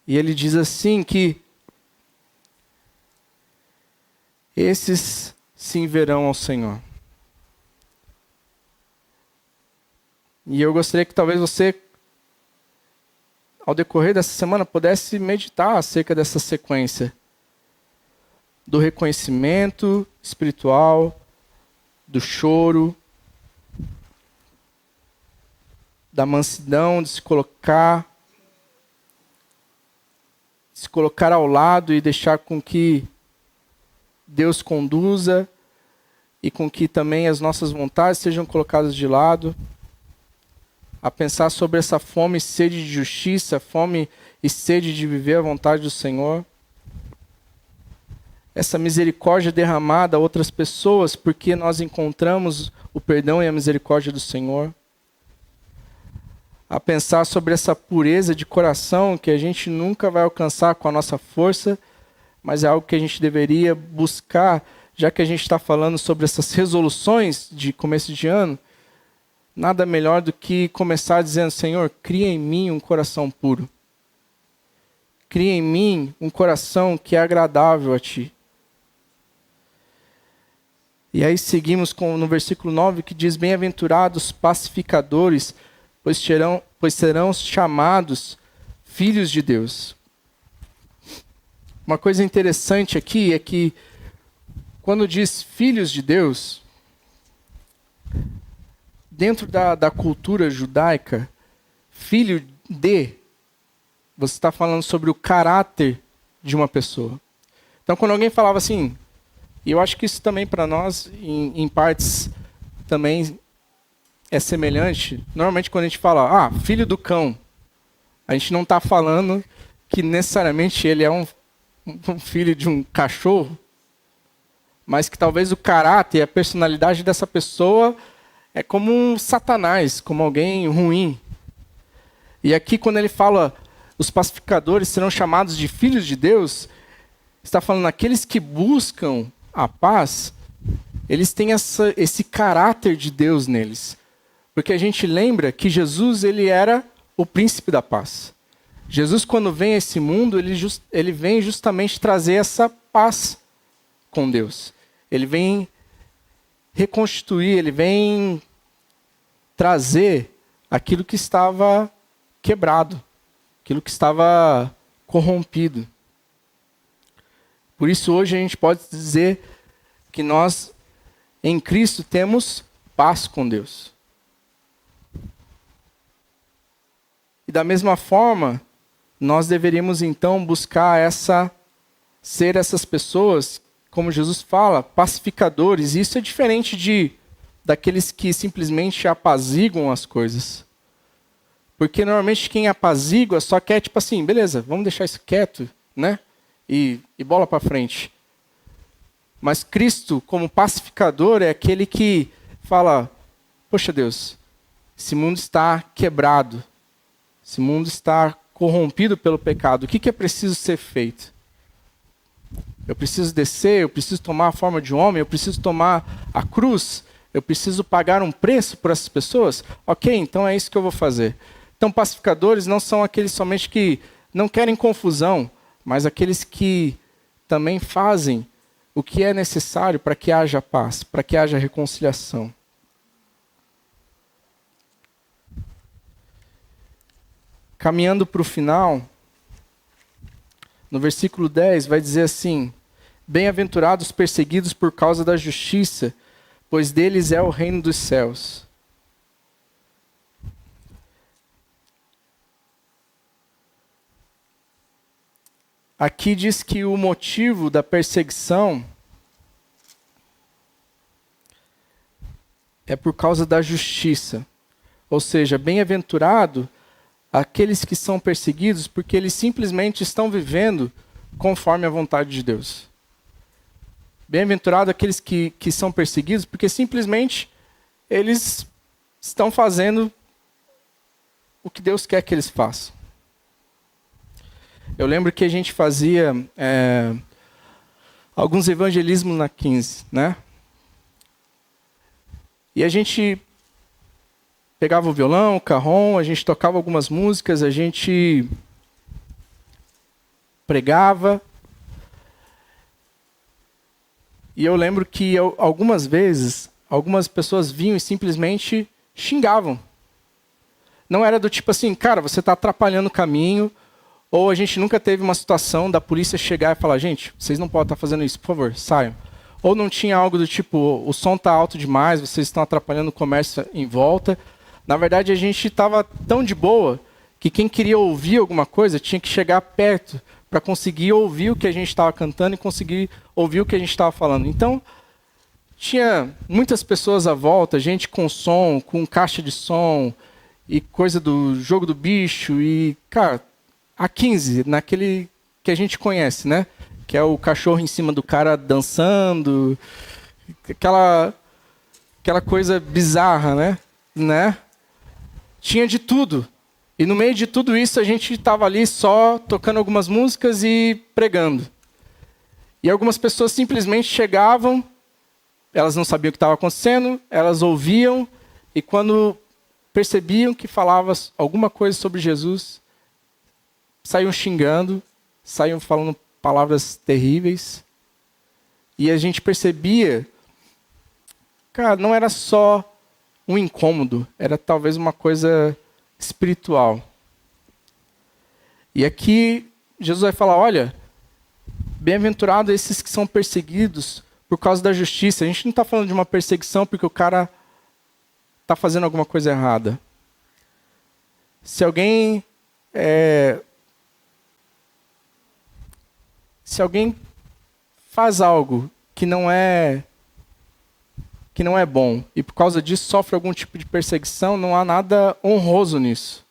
E ele diz assim que esses sim verão ao Senhor. E eu gostaria que talvez você, ao decorrer dessa semana, pudesse meditar acerca dessa sequência do reconhecimento espiritual, do choro, da mansidão, de se colocar ao lado e deixar com que Deus conduza e com que também as nossas vontades sejam colocadas de lado. A pensar sobre essa fome e sede de justiça, fome e sede de viver a vontade do Senhor. Essa misericórdia derramada a outras pessoas, porque nós encontramos o perdão e a misericórdia do Senhor. A pensar sobre essa pureza de coração que a gente nunca vai alcançar com a nossa força, mas é algo que a gente deveria buscar, já que a gente está falando sobre essas resoluções de começo de ano. Nada melhor do que começar dizendo, Senhor, cria em mim um coração puro. Cria em mim um coração que é agradável a Ti. E aí seguimos no versículo 9, que diz, bem-aventurados pacificadores, pois serão chamados filhos de Deus. Uma coisa interessante aqui é que, quando diz filhos de Deus, dentro da cultura judaica, filho de, você está falando sobre o caráter de uma pessoa. Então, quando alguém falava assim, e eu acho que isso também para nós, em partes, também é semelhante. Normalmente, quando a gente fala, filho do cão, a gente não está falando que necessariamente ele é um filho de um cachorro, mas que talvez o caráter e a personalidade dessa pessoa é como um Satanás, como alguém ruim. E aqui, quando ele fala, os pacificadores serão chamados de filhos de Deus, está falando aqueles que buscam a paz, eles têm esse caráter de Deus neles. Porque a gente lembra que Jesus, ele era o príncipe da paz. Jesus, quando vem a esse mundo, ele vem justamente trazer essa paz com Deus. Ele vem reconstituir, ele vem trazer aquilo que estava quebrado, aquilo que estava corrompido. Por isso, hoje a gente pode dizer que nós, em Cristo, temos paz com Deus. E da mesma forma, nós deveríamos então buscar ser essas pessoas, como Jesus fala, pacificadores. E isso é diferente daqueles que simplesmente apaziguam as coisas. Porque normalmente quem apazigua só quer, tipo assim, beleza, vamos deixar isso quieto, né? E bola para frente. Mas Cristo, como pacificador, é aquele que fala, poxa Deus, esse mundo está quebrado. Esse mundo está corrompido pelo pecado. O que é preciso ser feito? Eu preciso descer, eu preciso tomar a forma de homem, eu preciso tomar a cruz, eu preciso pagar um preço por essas pessoas? Ok, então é isso que eu vou fazer. Então, pacificadores não são aqueles somente que não querem confusão, mas aqueles que também fazem o que é necessário para que haja paz, para que haja reconciliação. Caminhando para o final, no versículo 10 vai dizer assim: bem-aventurados os perseguidos por causa da justiça, pois deles é o reino dos céus. Aqui diz que o motivo da perseguição é por causa da justiça. Ou seja, bem-aventurado aqueles que são perseguidos porque eles simplesmente estão vivendo conforme a vontade de Deus. Bem-aventurado aqueles que são perseguidos porque simplesmente eles estão fazendo o que Deus quer que eles façam. Eu lembro que a gente fazia alguns evangelismos na 15, né? E a gente pegava o violão, o carrom, a gente tocava algumas músicas, a gente pregava. E eu lembro que algumas vezes, algumas pessoas vinham e simplesmente xingavam. Não era do tipo assim, cara, você está atrapalhando o caminho. Ou a gente nunca teve uma situação da polícia chegar e falar, gente, vocês não podem estar fazendo isso, por favor, saiam. Ou não tinha algo do tipo, o som está alto demais, vocês estão atrapalhando o comércio em volta. Na verdade, a gente estava tão de boa que quem queria ouvir alguma coisa tinha que chegar perto para conseguir ouvir o que a gente estava cantando e conseguir ouvir o que a gente estava falando. Então, tinha muitas pessoas à volta, gente com som, com caixa de som e coisa do jogo do bicho e, cara, a 15, naquele que a gente conhece, né? Que é o cachorro em cima do cara dançando, aquela coisa bizarra, né? Tinha de tudo. E no meio de tudo isso, a gente estava ali só tocando algumas músicas e pregando. E algumas pessoas simplesmente chegavam, elas não sabiam o que estava acontecendo, elas ouviam, e quando percebiam que falava alguma coisa sobre Jesus, saíam xingando, saíam falando palavras terríveis. E a gente percebia, cara, não era só um incômodo, era talvez uma coisa espiritual. E aqui Jesus vai falar, olha, bem-aventurados esses que são perseguidos por causa da justiça. A gente não está falando de uma perseguição porque o cara está fazendo alguma coisa errada. Se alguém faz algo que não é bom e por causa disso sofre algum tipo de perseguição, não há nada honroso nisso.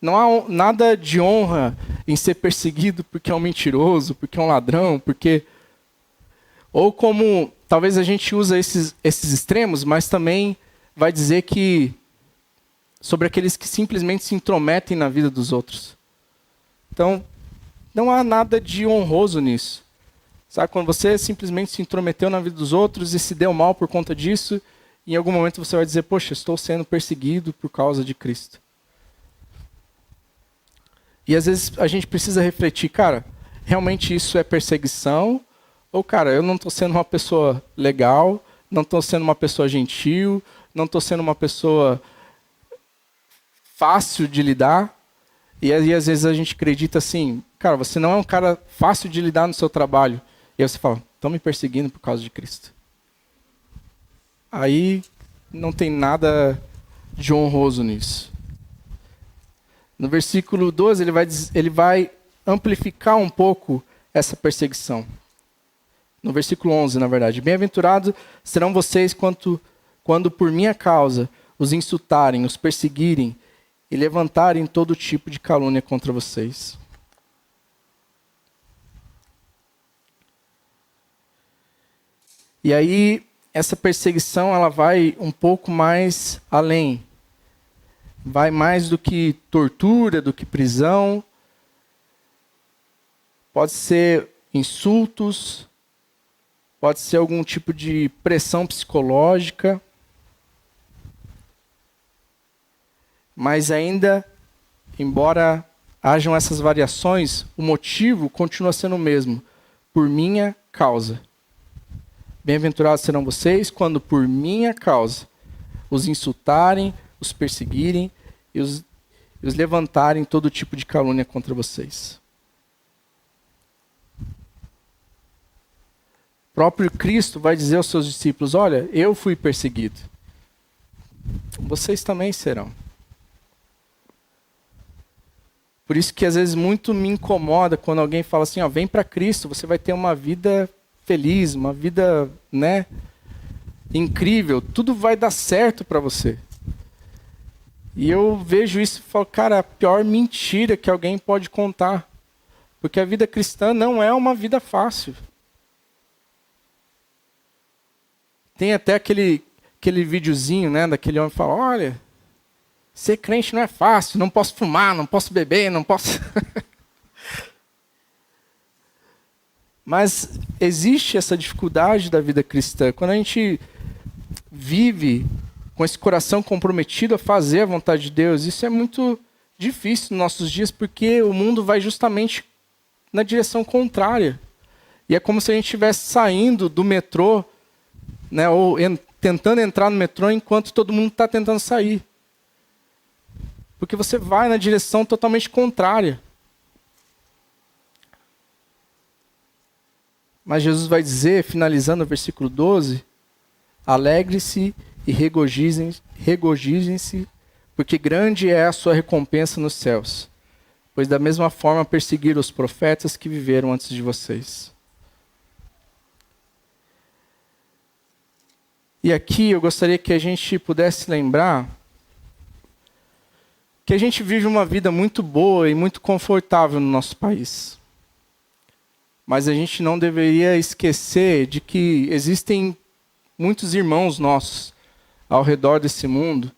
Não há nada de honra em ser perseguido porque é um mentiroso, porque é um ladrão, porque... Ou como talvez a gente usa esses extremos, mas também vai dizer que sobre aqueles que simplesmente se intrometem na vida dos outros. Então, não há nada de honroso nisso. Sabe, quando você simplesmente se intrometeu na vida dos outros e se deu mal por conta disso, em algum momento você vai dizer, poxa, estou sendo perseguido por causa de Cristo. E às vezes a gente precisa refletir, cara, realmente isso é perseguição? Ou, cara, eu não estou sendo uma pessoa legal, não estou sendo uma pessoa gentil, não estou sendo uma pessoa fácil de lidar? E aí, às vezes a gente acredita assim, cara, você não é um cara fácil de lidar no seu trabalho. E aí você fala, estão me perseguindo por causa de Cristo. Aí não tem nada de honroso nisso. No versículo 12, ele vai amplificar um pouco essa perseguição. No versículo 11, na verdade. Bem-aventurados serão vocês quando por minha causa os insultarem, os perseguirem e levantarem todo tipo de calúnia contra vocês. E aí, essa perseguição ela vai um pouco mais além. vai mais do que tortura, do que prisão. Pode ser insultos, pode ser algum tipo de pressão psicológica. Mas ainda, embora hajam essas variações, o motivo continua sendo o mesmo: por minha causa. Bem-aventurados serão vocês quando por minha causa os insultarem, os perseguirem e os levantarem todo tipo de calúnia contra vocês. O próprio Cristo vai dizer aos seus discípulos: olha, eu fui perseguido. Vocês também serão. Por isso que às vezes muito me incomoda quando alguém fala assim, ó, vem para Cristo, você vai ter uma vida feliz, uma vida, né, incrível, tudo vai dar certo para você. E eu vejo isso e falo, cara, a pior mentira que alguém pode contar. Porque a vida cristã não é uma vida fácil. Tem até aquele videozinho, né, daquele homem que fala, olha, ser crente não é fácil, não posso fumar, não posso beber, não posso... Mas existe essa dificuldade da vida cristã. Quando a gente vive com esse coração comprometido a fazer a vontade de Deus, isso é muito difícil nos nossos dias, porque o mundo vai justamente na direção contrária. E é como se a gente estivesse saindo do metrô, né, ou tentando entrar no metrô enquanto todo mundo está tentando sair. Porque você vai na direção totalmente contrária. Mas Jesus vai dizer, finalizando o versículo 12, alegre-se e regozijem-se, porque grande é a sua recompensa nos céus, pois da mesma forma perseguiram os profetas que viveram antes de vocês. E aqui eu gostaria que a gente pudesse lembrar que a gente vive uma vida muito boa e muito confortável no nosso país. Mas a gente não deveria esquecer de que existem muitos irmãos nossos ao redor desse mundo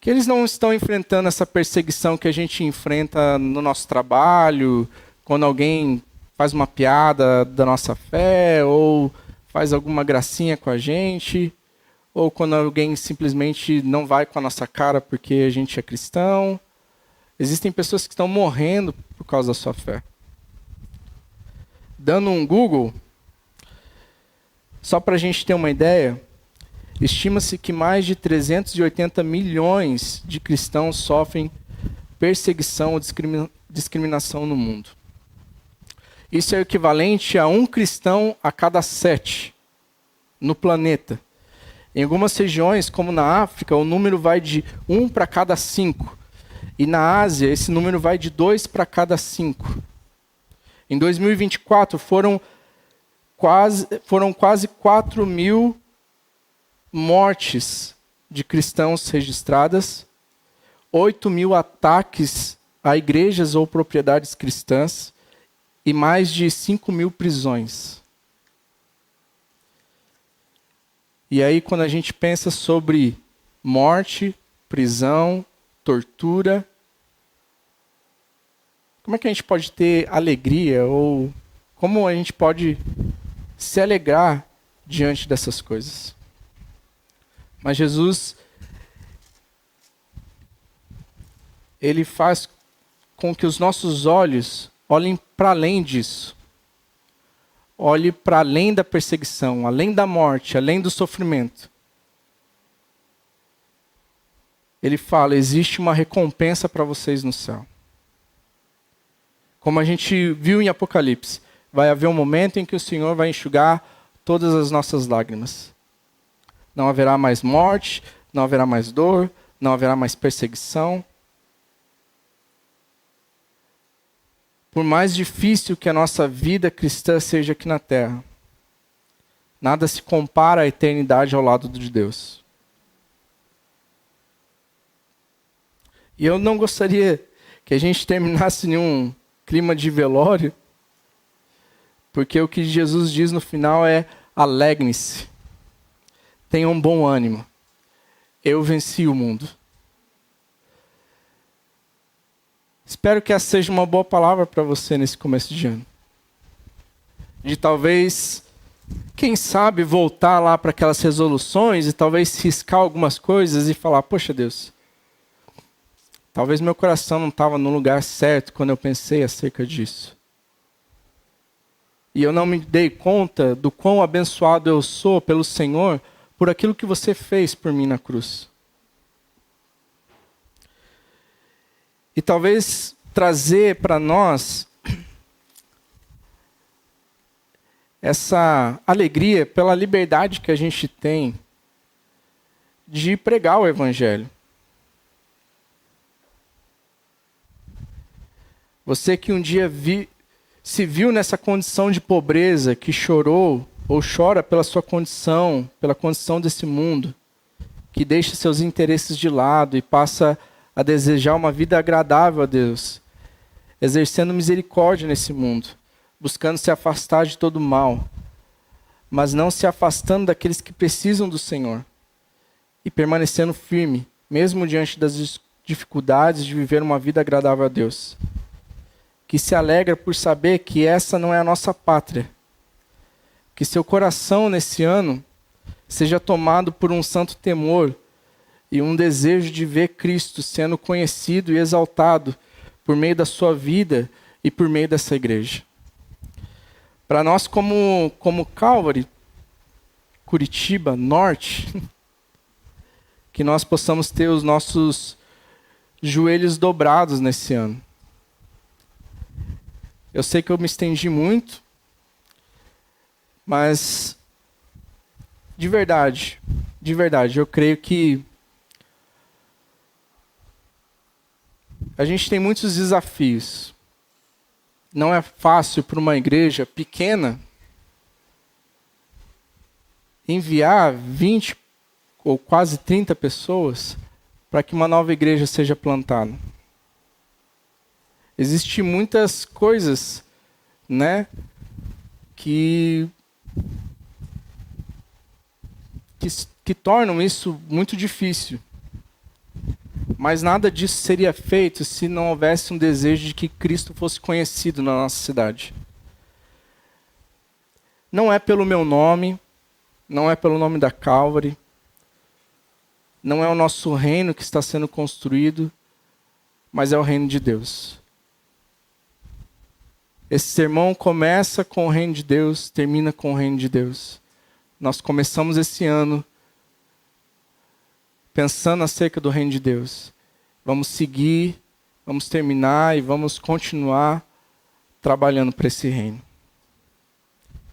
que eles não estão enfrentando essa perseguição que a gente enfrenta no nosso trabalho, quando alguém faz uma piada da nossa fé, ou faz alguma gracinha com a gente, ou quando alguém simplesmente não vai com a nossa cara porque a gente é cristão. Existem pessoas que estão morrendo por causa da sua fé. Dando um Google, só para a gente ter uma ideia, estima-se que mais de 380 milhões de cristãos sofrem perseguição ou discriminação no mundo. Isso é o equivalente a um cristão a cada 7 no planeta. Em algumas regiões, como na África, o número vai de 1 para cada 5. E na Ásia, esse número vai de 2 para cada 5. Em 2024, foram quase 4 mil mortes de cristãos registradas, 8 mil ataques a igrejas ou propriedades cristãs e mais de 5 mil prisões. E aí, quando a gente pensa sobre morte, prisão, tortura, como é que a gente pode ter alegria ou como a gente pode se alegrar diante dessas coisas? Mas Jesus, ele faz com que os nossos olhos olhem para além disso. Olhe para além da perseguição, além da morte, além do sofrimento. Ele fala, existe uma recompensa para vocês no céu. Como a gente viu em Apocalipse, vai haver um momento em que o Senhor vai enxugar todas as nossas lágrimas. Não haverá mais morte, não haverá mais dor, não haverá mais perseguição. Por mais difícil que a nossa vida cristã seja aqui na terra, nada se compara à eternidade ao lado de Deus. E eu não gostaria que a gente terminasse em um clima de velório, porque o que Jesus diz no final é: alegrem-se, tenham bom ânimo, eu venci o mundo. Espero que essa seja uma boa palavra para você nesse começo de ano. De talvez, quem sabe, voltar lá para aquelas resoluções e talvez riscar algumas coisas e falar, poxa Deus, talvez meu coração não estava no lugar certo quando eu pensei acerca disso. E eu não me dei conta do quão abençoado eu sou pelo Senhor por aquilo que você fez por mim na cruz. E talvez trazer para nós essa alegria pela liberdade que a gente tem de pregar o Evangelho. Você que um dia se viu nessa condição de pobreza, que chorou ou chora pela sua condição, pela condição desse mundo, que deixa seus interesses de lado e passa a desejar uma vida agradável a Deus, exercendo misericórdia nesse mundo, buscando se afastar de todo mal, mas não se afastando daqueles que precisam do Senhor e permanecendo firme, mesmo diante das dificuldades de viver uma vida agradável a Deus. Que se alegra por saber que essa não é a nossa pátria. Que seu coração nesse ano seja tomado por um santo temor e um desejo de ver Cristo sendo conhecido e exaltado por meio da sua vida e por meio dessa igreja. Para nós como Calvary, Curitiba Norte, que nós possamos ter os nossos joelhos dobrados nesse ano. Eu sei que eu me estendi muito, mas de verdade, eu creio que a gente tem muitos desafios. Não é fácil para uma igreja pequena enviar 20 ou quase 30 pessoas para que uma nova igreja seja plantada. Existem muitas coisas, né, que tornam isso muito difícil. Mas nada disso seria feito se não houvesse um desejo de que Cristo fosse conhecido na nossa cidade. Não é pelo meu nome, não é pelo nome da Calvary, não é o nosso reino que está sendo construído, mas é o reino de Deus. Esse sermão começa com o reino de Deus, termina com o reino de Deus. Nós começamos esse ano pensando acerca do reino de Deus. Vamos seguir, vamos terminar e vamos continuar trabalhando para esse reino.